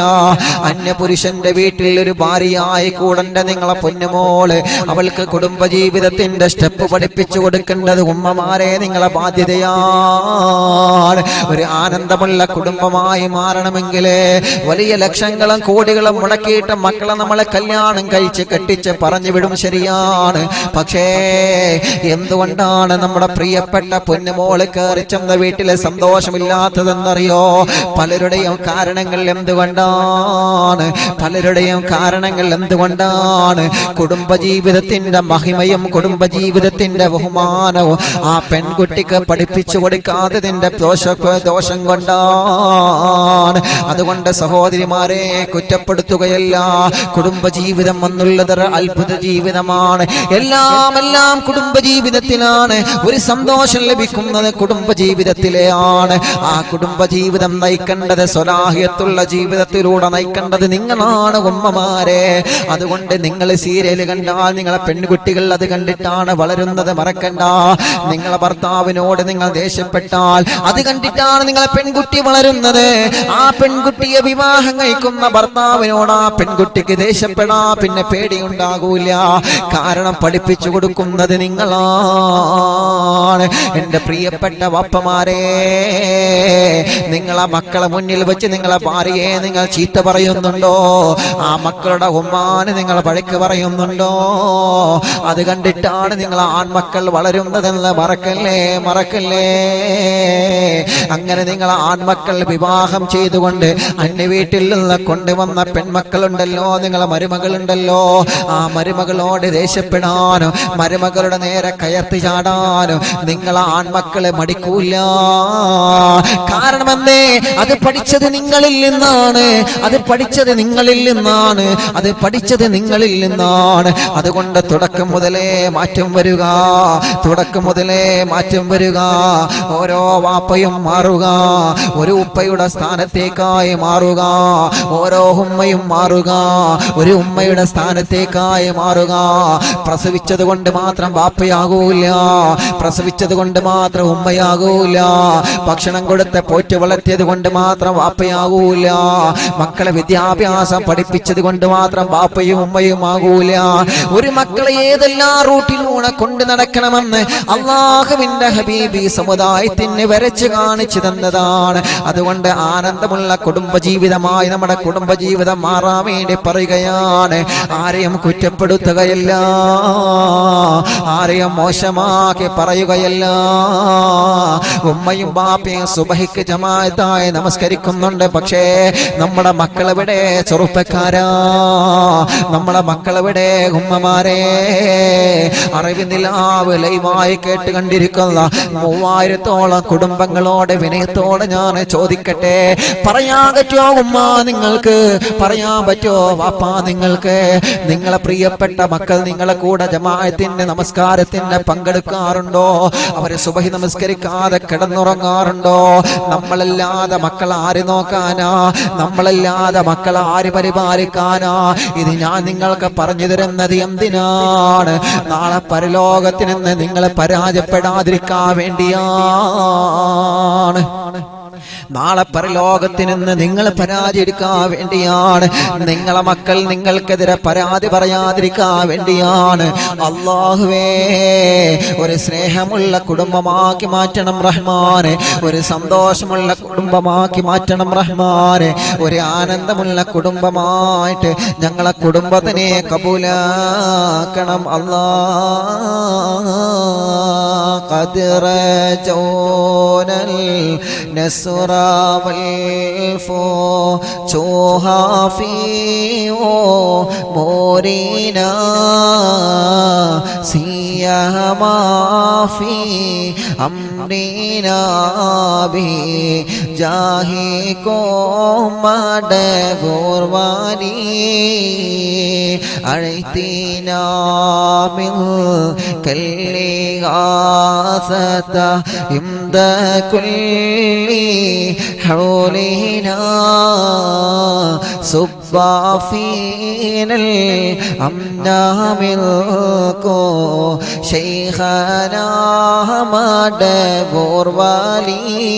അന്യപുരുഷന്റെ വീട്ടിൽ ഒരു ഭാര്യയായി കൂടണ്ട നിങ്ങളെ പൊന്നുമോള്, അവൾക്ക് കുടുംബജീവിതത്തിന്റെ സ്റ്റെപ്പ് പഠിപ്പിച്ചു കൊടുക്കേണ്ടത് ഉമ്മമാരെ നിങ്ങളെ ബാധ്യതയാണ്. ഒരു ആനന്ദമുള്ള കുടുംബമായി മാറണമെങ്കിൽ വലിയ ലക്ഷങ്ങളും കോടികളും മുടക്കിയിട്ട് മക്കളെ നമ്മളെ കല്യാണം കഴിച്ച് കെട്ടിച്ച് പറഞ്ഞു വിടും, ശരിയാണ്. പക്ഷേ എന്തുകൊണ്ടാണ് നമ്മുടെ പ്രിയപ്പെട്ട പൊന്നുമോള് കയറി ചെന്ന വീട്ടിലെ സന്തോഷമില്ലാത്തതെന്നറിയോ? പലരുടെയും കാരണങ്ങൾ എന്തുകൊണ്ടാണ്? പലരുടെയും കാരണങ്ങൾ എന്തുകൊണ്ടാണ്? കുടുംബജീവിതത്തിന്റെ മഹിമയും കുടുംബജീവിതത്തിന്റെ ബഹുമാനവും ആ പെൺകുട്ടിക്ക് പഠിപ്പിച്ചു കൊടുക്കാത്തതിന്റെ ദോഷം കൊണ്ടാണ്. അതുകൊണ്ട് സഹോദരിമാരെ കുറ്റപ്പെടുത്തുകയല്ല. കുടുംബജീവിതം എന്നുള്ളത് അത്ഭുത ജീവിതമാണ്. എല്ലാം കുടുംബജീവിതത്തിലാണ്. ഒരു സന്തോഷം ലഭിക്കുന്നത് കുടുംബജീവിതത്തിലെയാണ്. ആ കുടുംബജീവിതം നയിക്കേണ്ടത് സ്വലാഹിയത്തുള്ള ജീവിതത്തിലൂടെ നയിക്കേണ്ടത് നിങ്ങളാണ് ഉമ്മമാരെ. അതുകൊണ്ട് നിങ്ങൾ സീരിയൽ കണ്ടാൽ നിങ്ങളെ പെൺകുട്ടികൾ അത് കണ്ടിട്ടാണ് വളരുന്നത്, മറക്കണ്ട. നിങ്ങളെ ഭർത്താവിനോട് നിങ്ങൾ ദേഷ്യപ്പെട്ടാൽ അത് കണ്ടിട്ടാണ് നിങ്ങളെ പെൺകുട്ടി വളരുന്നത്. ആ പെൺകുട്ടിയെ വിവാഹം കഴിക്കുന്ന ഭർത്താവിനോട് ആ പെൺകുട്ടിക്ക് ദേഷ്യപ്പെടാ പിന്നെ പേടിയുണ്ടാകൂല. കാരണം പഠിപ്പിച്ചു കൊടുക്കുന്നത് നിങ്ങളാണ്. എന്റെ പ്രിയപ്പെട്ട വാപ്പമാരെ, നിങ്ങളെ മക്കളെ മുന്നിൽ വെച്ച് നിങ്ങളെ ഭാര്യയെ നിങ്ങൾ ചീത്ത പറയുന്നുണ്ടോ? ആ മക്കളുടെ ഉമ്മാന് നിങ്ങൾ വഴക്ക് പറയുന്നുണ്ടോ? അത് കണ്ടിട്ടാണ് നിങ്ങൾ ആൺമക്കൾ വളരുന്നതെന്ന് മറക്കല്ലേ. അങ്ങനെ നിങ്ങൾ ആൺമക്കൾ വിവാഹം ചെയ്തുകൊണ്ട് അന്യ വീട്ടിൽ നിന്ന് കൊണ്ടുവന്ന പെൺമക്കളുണ്ടല്ലോ, നിങ്ങളെ മരുമകളുണ്ടല്ലോ, ആ മരുമകളോട് ദേഷ്യപ്പെടാനോ മരുമകളുടെ നേരെ കയർത്തി ചാടാനോ നിങ്ങളെ ആൺമക്കളെ മടിക്കൂല. കാരണം എന്തേ? അത് പഠിച്ചത് നിങ്ങളിൽ നിന്നാണ്. അതുകൊണ്ട് തുടക്കം മുതലേ മാറ്റം വരിക. ഓരോ വാപ്പയും മാറുക, ഒരു ഉപ്പയുടെ സ്ഥാനത്തേക്കായി മാറുക. ഓരോ ഉമ്മയും മാറുക, ഒരു ഉമ്മയുടെ സ്ഥാനത്തേക്കായി മാറുക. പ്രസവിച്ചത് കൊണ്ട് മാത്രം വാപ്പയാകൂല, പ്രസവിച്ചത് കൊണ്ട് മാത്രം ഉമ്മയാകൂല, ഭക്ഷണം കൊടുത്ത് പോറ്റി വളർത്തിയത് കൊണ്ട് മാത്രം വാപ്പയാകൂല, മക്കളെ വിദ്യാഭ്യാസം പഠിപ്പിച്ചത് കൊണ്ട് മാത്രം വാപ്പയും ഉമ്മയും ആകൂല. ഒരു മക്കളെ ഏതെല്ലാം റൂട്ടിലൂടെ കൊണ്ട് നടക്കണമെന്ന് അല്ലാഹുവിന്റെ ഹബീബി സമുദായത്തിന് വരച്ചു കാണിച്ചു തന്നതാണ്. അതുകൊണ്ട് ആനന്ദമുള്ള കുടുംബജീവിതമായി നമ്മുടെ കുടുംബജീവിതം മാറാൻ വേണ്ടി പറയുകയാണ്. ആരെയും കുറ്റപ്പെടുത്തുകയല്ല, ആരെയും മോശമാക്കി പറയുകയല്ല. ഉമ്മയും ബാപ്പയും സുബഹിക്ക് ജമാഅത്തായി നമസ്കരിക്കുന്നുണ്ട്. പക്ഷേ നമ്മുടെ മക്കളെവിടെ? ചെറുപ്പക്കാരാ, നമ്മളെ മക്കളെവിടെ? ഉമ്മമാരെ, അറിവിന്ദിലാവ് ലൈവായി കേട്ട് കണ്ടിരിക്കുന്ന 3000-ഓളം കുടുംബങ്ങളോട് വിനയത്തോടെ ഞാൻ ചോദിക്കട്ടെ, പറയാൻ പറ്റുമോ ഉമ്മ നിങ്ങൾക്ക്? പറയാൻ പറ്റുമോ വാപ്പാ നിങ്ങൾക്ക്? നിങ്ങളെ പ്രിയപ്പെട്ട മക്കൾ നിങ്ങളെ കൂടെ ജമാഅത്തിന്റെ നമസ്കാരത്തിന് പങ്കെടുക്കാറുണ്ടോ? അവര് സുബഹി നമസ്കരിക്കാതെ കിടന്നുറങ്ങാറുണ്ടോ? നമ്മളല്ലാതെ മക്കൾ ആര് നോക്കാനാ? നമ്മളല്ലാതെ മക്കൾ ആര് പരിപാലിക്കാനാ? ഇത് ഞാൻ നിങ്ങൾക്ക് പറഞ്ഞു തരുന്നത് എന്തിനാണ്? നാളെ പരലോകത്തിൽ നിന്ന് നിങ്ങളെ പരാജയപ്പെടാതിരിക്കാൻ വേണ്ടിയാണ്. നാളെ പരലോകത്തിൽ നിന്ന് നിങ്ങൾ പരാജയിക്കാൻ വേണ്ടിയാണ്. നിങ്ങളെ മക്കൾ നിങ്ങൾക്കെതിരെ പരാതി പറയാതിരിക്കാൻ വേണ്ടിയാണ്. അല്ലാഹുവേ, ഒരു സ്നേഹമുള്ള കുടുംബമാക്കി മാറ്റണം റഹ്മാനെ, ഒരു സന്തോഷമുള്ള കുടുംബമാക്കി മാറ്റണം റഹ്മാനെ, ഒരു ആനന്ദമുള്ള കുടുംബമായിട്ട് ഞങ്ങളെ കുടുംബത്തിനെ കബൂലാക്കണം അല്ലാഹ്. ഖദ്റ ജൗനൽ നസ്റ والفتوها في أمورنا سيما في أمرنا بجاهكم مدبور واني أعطينا من كل غاثة عند كل حولنا صب فينا الأمن منكم شيخنا مدبور ولي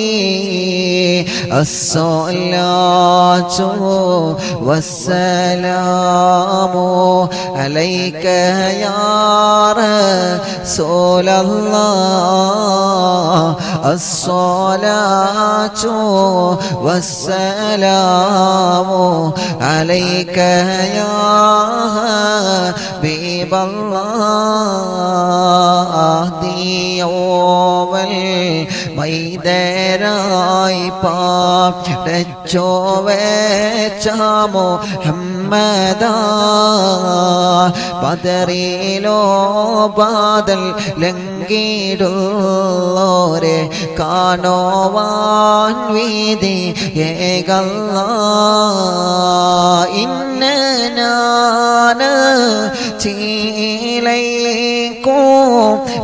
الصلاة والسلام عليك يا رسول الله الصلاة والسلام عليك يا حبيب الله يوم الميدراي പാടച്ചോ വെച്ചാമോ ഹമ്മദാ ബദറിലോ ബാദൽ ലംഘിടുള്ളോരെ കാണുവാൻ വീതി ഏകല്ലാ ഇന്നനാന ചീലൈക്കോ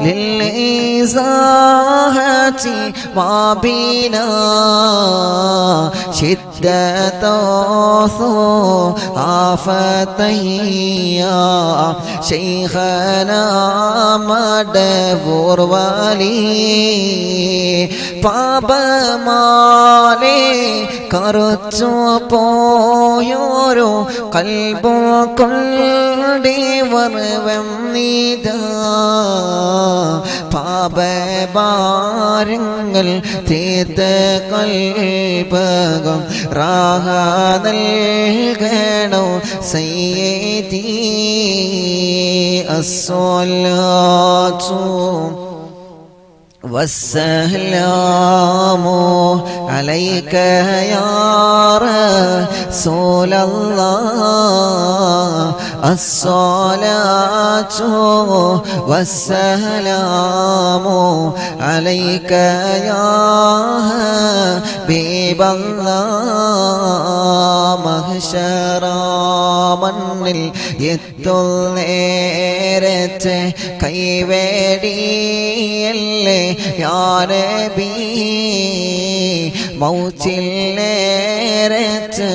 ലിൽഇസാഹതി മാബീനാ ശിദ്ദതോ ആഫതയ്യ ശൈഖന മടവൂർ വലി പാപമാലേ കറുച്ചു പോയോരോ കൽബോ കൊണ്ടേ വർവം നീതാ പാപഭാരങ്ങൾ തീർത്ത കൽപകം റാഹ നൽകണോ സയ്യിദി അസ്സലാത്തു والسلام عليك يا رسول الله الصلاة والسلام عليك يا حبيب الله محشرا മണ്ണിൽ എത്തുന്നേരത്തെ കൈവേടിയല്ലേ യാ നബി മൗത്തിൽ നേരത്ത്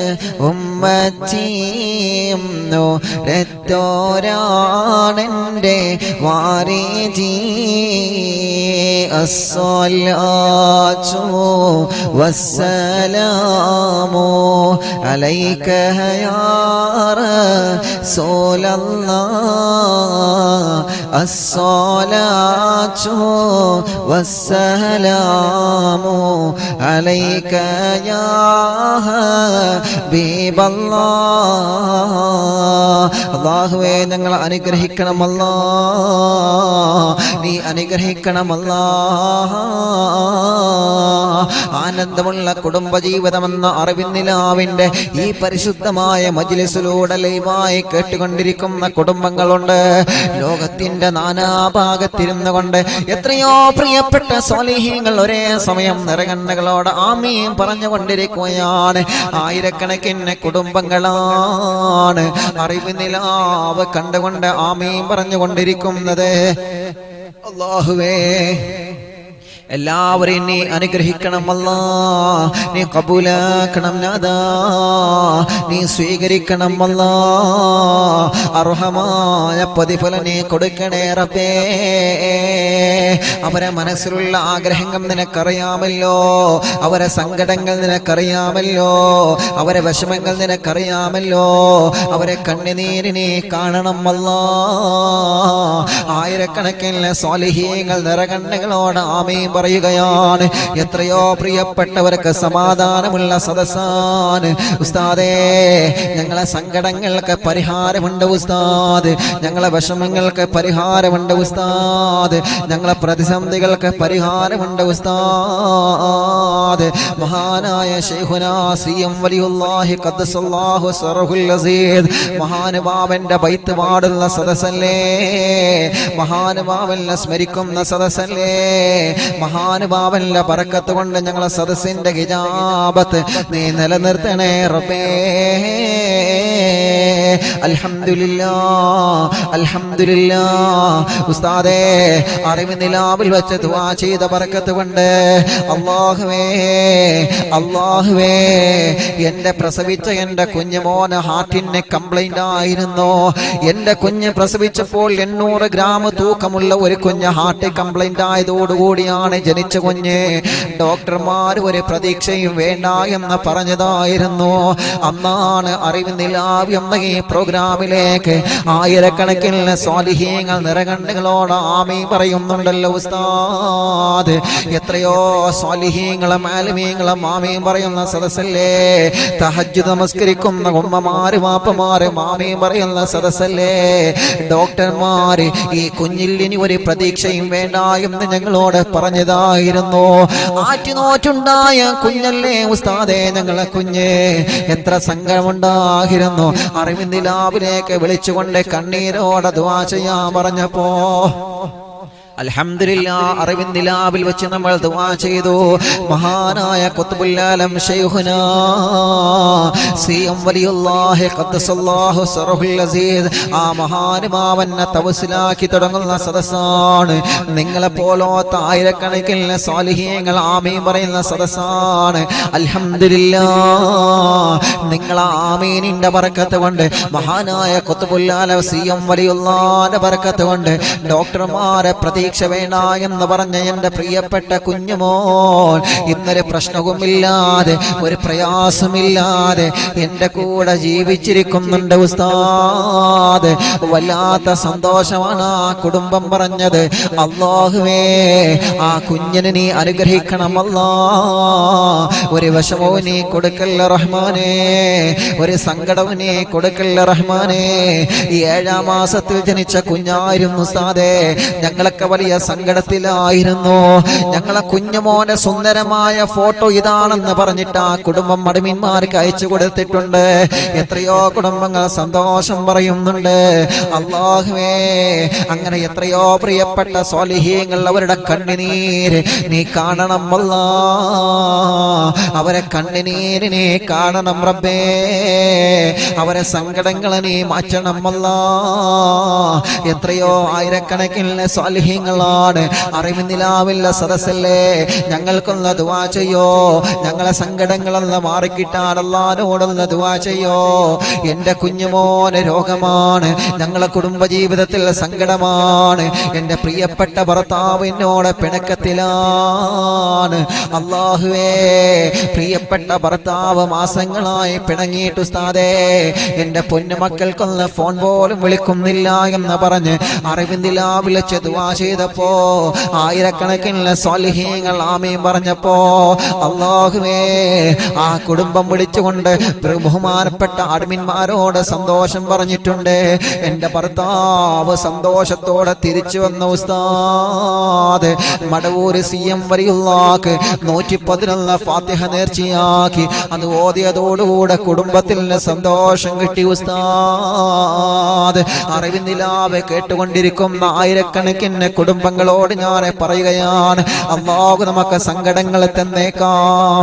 ഉമ്മത്തിയും രത്തോരാണെൻ്റെ വാരിജി അസ്സലാത്തു വസ്സലാമു അലൈക യാ റസൂലല്ലാഹ് അസ്സലാത്തു വസ്സലാമു അലൈക യാ ഹബീബല്ലാഹ് അല്ലാഹുവേ ഞങ്ങളെ അനുഗ്രഹിക്കണം അല്ലാഹ് നീ അനുഗ്രഹിക്കണം അല്ലാഹ് ആനന്ദമുള്ള കുടുംബജീവിതമെന്ന അറിവിന്നിലാവിൻ്റെ ഈ പരിശുദ്ധമായ മജ്ലിസിലൂടെ ലൈവായി കേട്ടുകൊണ്ടിരിക്കുന്ന കുടുംബങ്ങളുണ്ട്. ലോകത്തിന്റെ നാനാഭാഗത്തിരുന്നു കൊണ്ട് എത്രയോ പ്രിയപ്പെട്ട സ്വാലിഹീങ്ങൾ ഒരേ സമയം നിറകണ്ണുകളോട് ആമീൻ പറഞ്ഞുകൊണ്ടിരിക്കുകയാണ്. ആയിരക്കണക്കിന് കുടുംബങ്ങളാണ് അറിവിന്നിലാവ് കണ്ടുകൊണ്ട് ആമീൻ പറഞ്ഞുകൊണ്ടിരിക്കുന്നത്. അല്ലാഹുവേ എല്ലാവരെയും നീ അനുഗ്രഹിക്കണം അല്ലാ, നീ കബൂലാക്കണം നാദാ, നീ സ്വീകരിക്കണം അല്ലാ, അർഹമായ പ്രതിഫലം നീ കൊടുക്കണേ റബ്ബേ. അവരെ മനസ്സിലുള്ള ആഗ്രഹങ്ങൾ നിനക്കറിയാമല്ലോ, അവരെ സങ്കടങ്ങൾ നിനക്കറിയാമല്ലോ, അവരെ വിഷമങ്ങൾ നിനക്കറിയാമല്ലോ, അവരെ കണ്ണുനീരിനെ കാണണം അല്ലാ. ആയിരക്കണക്കിന് സ്വാലിഹീങ്ങൾ നിറകണ്ണുകളോട് ആമീൻ പറയുകയാണ്. എത്രയോ പ്രിയപ്പെട്ടവർക്ക് സമാധാനമുള്ള സദസ്സാണ് ഉസ്താദേ. ഞങ്ങളെ സങ്കടങ്ങൾക്ക് പരിഹാരമുണ്ട് ഉസ്താദ്, ഞങ്ങളെ വിഷമങ്ങൾക്ക് പരിഹാരമുണ്ട് ഉസ്താദ്, ഞങ്ങളെ പ്രതിസന്ധികൾക്ക് പരിഹാരമുണ്ട് ഉസ്താദ്. മഹാനായ ശൈഖുനാ സിയം വലിയുല്ലാഹി ഖദ്ദസല്ലാഹു സറഹുൽ അസീദ് മഹാനുഭാവന്റെ ബൈത്ത് പാടുന്ന സദസ്സല്ലേ, മഹാനുഭാവനെ സ്മരിക്കുന്ന സദസ്സല്ലേ. മഹാനുഭാവന്റെ ബറക്കത്ത് കൊണ്ട് ഞങ്ങളെ സദസ്സിന്റെ ഹിജാബത്ത് നീ നിലനിർത്തണേ റബ്ബേ. അൽഹംദുലില്ലാഹ് അൽഹംദുലില്ലാഹ്. ഉസ്താദേ അറിവ് നിലാവിൽ വെച്ച് ദുആ ചെയ്ത ബറക്കത്ത് കൊണ്ട് അല്ലാഹുവേ അല്ലാഹുവേ എന്റെ പ്രസവിച്ച എന്റെ കുഞ്ഞുമോന് ഹാർട്ടിന് കംപ്ലൈന്റ് ആയിരുന്നു. എന്റെ കുഞ്ഞ് പ്രസവിച്ചപ്പോൾ 800 ഗ്രാം തൂക്കമുള്ള ഒരു കുഞ്ഞ് ഹാർട്ട് കംപ്ലൈന്റ് ആയതോടുകൂടിയാണ് ജനിച്ച കുഞ്ഞ്. ഡോക്ടർമാർ ഒരു പ്രതീക്ഷയും വേണ്ട എന്ന് പറഞ്ഞതായിരുന്നു. അന്നാണ് അറിവ് നിലാവ് എന്ന ഈ പ്രോഗ്രാമിലേക്ക് ആയിരക്കണക്കിന് സ്വാലിഹീങ്ങൾ നിറകണ്ണുകളോട് ആമീൻ പറയുന്നുണ്ടല്ലോ ഉസ്താദ്. എത്രയോ സ്വാലിഹീങ്ങളും ആലിമീങ്ങളും ആമീൻ പറയുന്ന സദസ്സല്ലേ. തഹജ്ജുദ് നമസ്കരിക്കുന്ന ഉമ്മമാര് വാപ്പമാര് ആമീൻ പറയുന്ന സദസ്സല്ലേ. ഡോക്ടർമാര് ഈ കുഞ്ഞിൽ ഇനി ഒരു പ്രതീക്ഷയും വേണ്ട എന്ന് ഞങ്ങളോട് പറഞ്ഞതായിരുന്നു. ആറ്റുനോറ്റുണ്ടായ കുഞ്ഞല്ലേ ഉസ്താദേ ഞങ്ങളെ കുഞ്ഞ്. എത്ര സങ്കടമുണ്ടായിരുന്നു. അറിവിന്ദിലാവിലേക്ക് വിളിച്ചുകൊണ്ട് കണ്ണീരോടെ ദുആ ചെയ്യാൻ പറഞ്ഞപ്പോ അൽഹംദുലില്ലാ അറിവിന്ദിലാവിൽ വെച്ച് നമ്മൾ ദുആ ചെയ്തു. മഹാനായ ഖുത്ബുൽ ആലം ശൈഖുനാ സിയം വലിയുല്ലാഹി ഖദ്ദസല്ലാഹു സറഹുൽ അസീസ് ആ മഹാനുമാവന്നെ തവസ്സിലാക്കി തുടങ്ങുന്ന സദസ്സാണ്. നിങ്ങളെ പോലത്തെ ആയിരക്കണക്കിന് സാലിഹീങ്ങൾ ആമീൻ പറയുന്ന സദസ്സാണ്. അൽഹംദുലില്ലാ നിങ്ങളെ ആമീനിന്റെ ബറക്കത്ത് കൊണ്ട് മഹാനായ ഖുത്ബുൽ ആലം സിയം വലിയുല്ലാഹിന്റെ ബറക്കത്ത് കൊണ്ട് ഡോക്ടർമാരെ പ്രതീക്ഷ വേണ്ട എന്ന് പറഞ്ഞ എന്റെ പ്രിയപ്പെട്ട കുഞ്ഞുമോൻ ഇന്നൊരു പ്രശ്നവുമില്ലാതെ ഒരു പ്രയാസമില്ലാതെ എന്റെ കൂടെ ജീവിച്ചിരിക്കുന്നുണ്ട് ഉസ്താദ്. വല്ലാത്ത സന്തോഷമാണ് ആ കുടുംബം പറഞ്ഞത്. അല്ലാഹുവേ ആ കുഞ്ഞിനെ നീ അനുഗ്രഹിക്കണം അല്ലാ. ഒരു വിഷമവും നീ കൊടുക്കല്ല റഹ്മാനേ, ഒരു സങ്കടവും നീ കൊടുക്കല്ല റഹ്മാനേ. ഈ 7-ാം മാസത്തിൽ ജനിച്ച കുഞ്ഞായിരുന്നു ഉസ്താദേ. ഞങ്ങളൊക്കെ വലിയ സങ്കടത്തിലായിരുന്നു. ഞങ്ങളെ കുഞ്ഞുമോനെ സുന്ദരമായ ഫോട്ടോ ഇതാണെന്ന് പറഞ്ഞിട്ട് ആ കുടുംബം അടിമന്മാർക്ക് അയച്ചു കൊടുത്തിട്ടുണ്ട്. എത്രയോ കുടുംബങ്ങൾ സന്തോഷം പറയുന്നുണ്ട്. അല്ലാഹുവേ അങ്ങനെ എത്രയോ പ്രിയപ്പെട്ട സ്വാലിഹീങ്ങൾ അവരുടെ കണ്ണുനീര് നീ കാണണം അല്ലാ. അവരെ കണ്ണുനീര് നീ കാണണം റബ്ബേ. അവരെ സങ്കടങ്ങൾ നീ മാറ്റണം അല്ലാ. എത്രയോ ആയിരക്കണക്കിന് സ്വാലിഹീങ്ങളാണ് അറിവിന്ദിലാവില്ല സദസ്സല്ലേ. ഞങ്ങൾക്കൊന്ന് ദുആ ചെയ്യോ, ഞങ്ങളെ സങ്കടങ്ങളൊന്ന് മാറിക്കിട്ടാൻ അല്ലാഹുവോടൊന്ന് ദുആ ചെയ്യോ. എന്റെ കുഞ്ഞുമോന് രോഗമാണ്, ഞങ്ങളെ കുടുംബജീവിതത്തിൽ സങ്കടമാണ്, എന്റെ പ്രിയപ്പെട്ട ഭർത്താവ് എന്നോട് പിണക്കത്തിലാണ്. അല്ലാഹുവേ പ്രിയപ്പെട്ട ഭർത്താവ് മാസങ്ങളായി പിണങ്ങിയിട്ട് ഉസ്താദേ എന്റെ പൊന്നുമക്കൾക്കൊന്ന് ഫോൺ പോലും വിളിക്കുന്നില്ല എന്ന് പറഞ്ഞ് അറിവിന്ദിലാവിൽ വെച്ച് ദുആ ചെയ്തപ്പോ ആയിരക്കണക്കിന് സ്വാലിഹീങ്ങൾ ആമീൻ പറഞ്ഞപ്പോ അല്ലാഹുവേ ആ കുടുംബം വിളിച്ചുകൊണ്ട് ബഹുമാനപ്പെട്ട അഡ്മിന്മാരോട് സന്തോഷം പറഞ്ഞിട്ടുണ്ട്. എന്റെ ഭർത്താവ് സന്തോഷത്തോടെ തിരിച്ചു വന്ന ഉസ്താദ്. മടവൂര് സിയം വലിയുള്ളാക്ക് 111 ഫാത്തിഹ നേർച്ചയാക്കി അത് ഓതിയതോടുകൂടെ കുടുംബത്തിന് സന്തോഷം കിട്ടി ഉസ്താദ്. അറിവിന്ദിലാവ് കേട്ടുകൊണ്ടിരിക്കുന്ന ആയിരക്കണക്കിന് കുടുംബങ്ങളോട് ഞാൻ പറയുകയാണ്, അല്ലാഹു നമുക്ക് സങ്കടങ്ങൾ തന്നേക്കാം,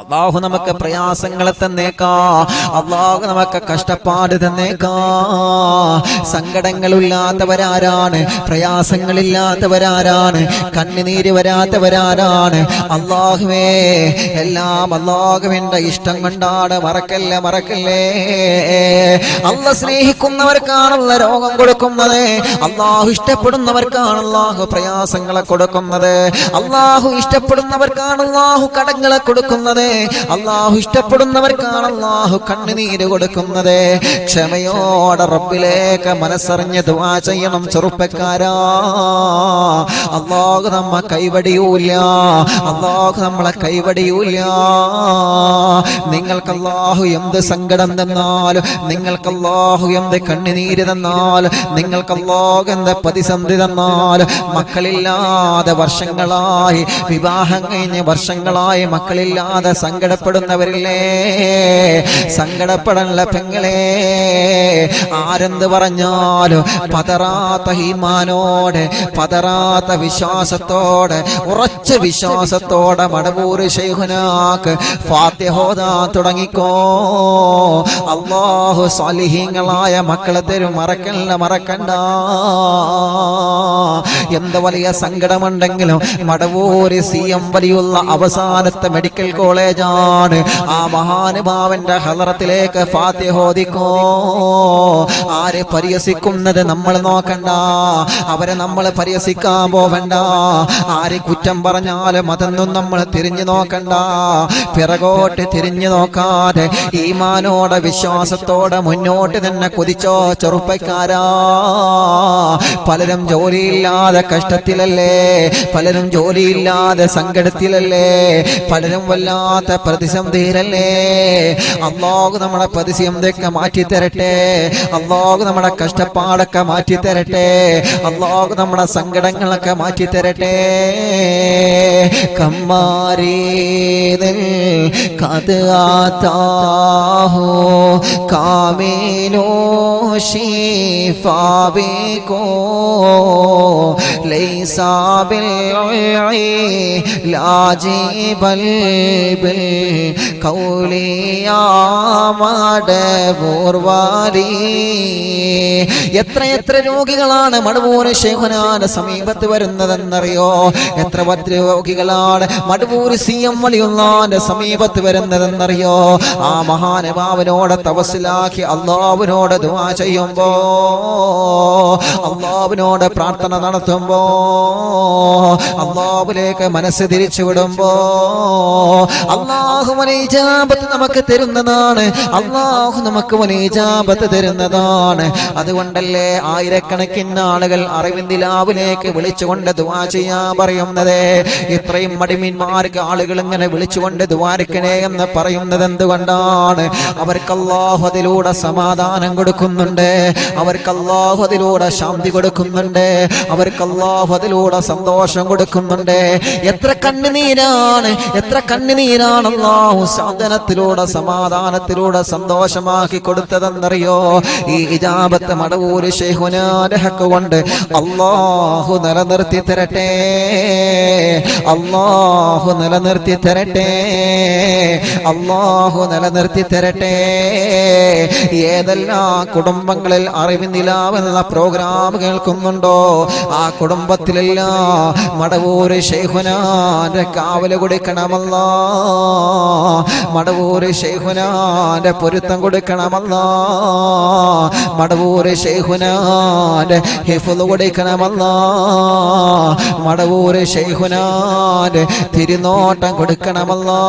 അല്ലാഹു നമുക്ക് പ്രയാസങ്ങളെ തന്നേക്കാം, അല്ലാഹു നമുക്ക് കഷ്ടപ്പാട് തന്നേക്കാം. സങ്കടങ്ങളില്ലാത്തവരാരാണ്? പ്രയാസങ്ങളില്ലാത്തവരാരാണ്? കണ്ണുനീര് വരാത്തവരാരാണ്? അല്ലാഹുവേ എല്ലാം അല്ലാഹുവിന്റെ ഇഷ്ടം കൊണ്ടാണ്. മറക്കല്ലേ മറക്കല്ലേ. അല്ലാഹു സ്നേഹിക്കുന്നവർക്കാണുള്ള രോഗം കൊടുക്കുന്നത്. അല്ലാഹു ഇഷ്ടപ്പെടുന്നവർക്കാണ് അല്ലാഹു പ്രയാസങ്ങളെ കൊടുക്കുന്നത്. അല്ലാഹു ഇഷ്ടപ്പെടുന്നവർക്കാണ് അല്ലാഹു കടങ്ങളെ കൊടുക്കുന്നത്. അല്ലാഹു ഇഷ്ടപ്പെടുന്നവർക്കാണ് അല്ലാഹു കണ്ണുനീര് കൊടുക്കുന്നത്. ക്ഷമയോടെ റബ്ബിലേക്ക് മനസ്സറിഞ്ഞ് ദുആ ചെയ്യണം ചെറുപ്പക്കാരാ. അല്ലാഹു നമ്മെ കൈവടിയൂല, അല്ലാഹു നമ്മളെ കൈവടിയൂല. നിങ്ങൾക്ക് അല്ലാഹു എന്ത് സങ്കടം തന്നാലും, നിങ്ങൾക്ക് അല്ലാഹു എന്ത് കണ്ണുനീര് തന്നാലും, നിങ്ങൾക്ക് അല്ലാഹു എന്ത് പ്രതിസന്ധി തന്നാലും, മക്കളില്ലാതെ വർഷങ്ങളായി, വിവാഹം കഴിഞ്ഞ് വർഷങ്ങളായി മക്കളില്ലാതെ സങ്കടപ്പെടുന്നവരില്ലേ, സങ്കടപ്പെടല്ല പെങ്ങളെ. ആരെന്ത് പറഞ്ഞാലും പതറാത്ത ഈമാനോടെ, പതറാത്ത വിശ്വാസത്തോടെ, ഉറച്ച വിശ്വാസത്തോടെ മടവൂര് ശൈഖുനാക്ക് ഫാത്തിഹ ഓതാൻ തുടങ്ങിക്കോ. അല്ലാഹു സാലിഹീങ്ങളായ മക്കളെ തരും. മറക്കല്ല മറക്കണ്ട. എന്ത് വലിയ സങ്കടമുണ്ടെങ്കിലും മടവൂര് സിയം വലിയുള്ള അവസാനത്തെ മെഡിക്കൽ കോളേജാണ്. ആ മഹാനുഭാവന്റെ ഹളറത്തിലേക്ക് ഫാത്തിഹ ഓതിക്കോ. ആരെ പരിഹസിക്കുന്നത് നമ്മൾ നോക്കണ്ട, അവരെ നമ്മൾ പരിഹസിക്കാൻ പോവണ്ട. ആരെ കുറ്റം പറഞ്ഞാലും അതൊന്നും നമ്മൾ തിരിഞ്ഞു നോക്കണ്ട. പിറകോട്ട് തിരിഞ്ഞു നോക്കാതെ ഈമാനോടെ വിശ്വാസത്തോടെ മുന്നോട്ട് തന്നെ കുതിച്ചോ ചെറുപ്പക്കാരാ. പലരും ജോലിയില്ലാതെ കഷ്ടത്തിലല്ലേ, പലരും ജോലിയില്ലാതെ സങ്കടത്തിലല്ലേ, പലരും വല്ലാതെ വല്ലാത്ത പ്രതിസന്ധിയിലല്ലേ. അല്ലാഹു നമ്മുടെ പ്രതിസന്ധിയൊക്കെ മാറ്റി തരട്ടെ. അല്ലാഹു നമ്മുടെ കഷ്ടപ്പാടൊക്കെ മാറ്റി തരട്ടെ. അല്ലാഹു നമ്മുടെ സങ്കടങ്ങളൊക്കെ മാറ്റി തരട്ടെ. കമ്മാരീദിൽ കദാതാഹു കാമിലോ ശിഫാബികോ ലൈസാ ബിൽ ലാജിബൽ ബിൽ ഖൗലിയാ മടബൂർവാലി. എത്ര രോഗികളാണ് മടവൂർ ശൈഖുനാന്റെ സമീപത്ത് വരുന്നതെന്നറിയോ? എത്ര രോഗികളാണ് മടവൂർ CM വലിയുള്ളാന്റെ സമീപത്ത് വരുന്നതെന്നറിയോ? ആ മഹാനുഭാവനോട് തവസ്സിലാക്കി അല്ലാഹുവിനോട് ദുആ ചെയ്യുമ്പോ, അല്ലാഹുവിനോട് പ്രാർത്ഥന നടത്തുമ്പോ, അല്ലാഹുവിലേക്ക് മനസ്സ് തിരിച്ചു വിടുമ്പോ അല്ലാഹു വലിയ ഇജാബത്ത് നമുക്ക് തരുന്നതാണ്. അല്ലാഹു നമുക്ക് വലിയ ഇജാബത്ത് തരുന്നതാണ്. അതുകൊണ്ടല്ലേ ആയിരക്കണക്കിന് ആളുകൾ അറിവിന്ദിലാവിലേക്ക് വിളിച്ചുകൊണ്ട് ദുആ ചെയ്യാൻ പറയുന്നത്. ഇത്രയും മടിമീന്മാർക്ക് ആളുകൾ ഇങ്ങനെ വിളിച്ചുകൊണ്ട് ദുആരിക്കണേ എന്ന് പറയുന്നത് എന്തുകൊണ്ടാണ്? അവർക്ക് അല്ലാഹു അതിലൂടെ സമാധാനം കൊടുക്കുന്നുണ്ട്. അവർക്ക് അല്ലാഹു അതിലൂടെ ശാന്തി കൊടുക്കുന്നുണ്ട്. അവർക്ക് അല്ലാഹു അതിലൂടെ സന്തോഷം കൊടുക്കുന്നുണ്ട്. എത്ര കണ്ണുനീരാണ് അല്ലാഹു സാന്ത്വനത്തിലൂടെ സമാധാനത്തിലൂടെ സന്തോഷമാക്കി കൊടുത്തതെന്നറിയോ? ഈ ഇജാബത്ത് മടവൂർ ശൈഖുനാന്റെ ഹക്ക് കൊണ്ട് അല്ലാഹു നിലനിർത്തി തരട്ടെ. അല്ലാഹു നിലനിർത്തി തരട്ടെ. അല്ലാഹു നിലനിർത്തി തരട്ടെ. ഏതെല്ലാം കുടുംബങ്ങളിൽ അറിവിന്ദിലാവെന്ന പ്രോഗ്രാം കേൾക്കുന്നുണ്ടോ, ആ കുടുംബത്തിലെല്ലാം മടവൂർ ശൈഖുനാന്റെ കാവല് കൊടുക്കണമല്ലാ. മടവൂർ ശൈഖുനാന്റെ പൊരുത്തം കൊടുക്കണമല്ലാ. മടവൂർ ശൈഖുനാന്റെ ഹിഫ്ള് കൊടുക്കണമല്ലാ. മടവൂർ ശൈഖുനാന്റെ തിരുനോട്ടം കൊടുക്കണമല്ലാ.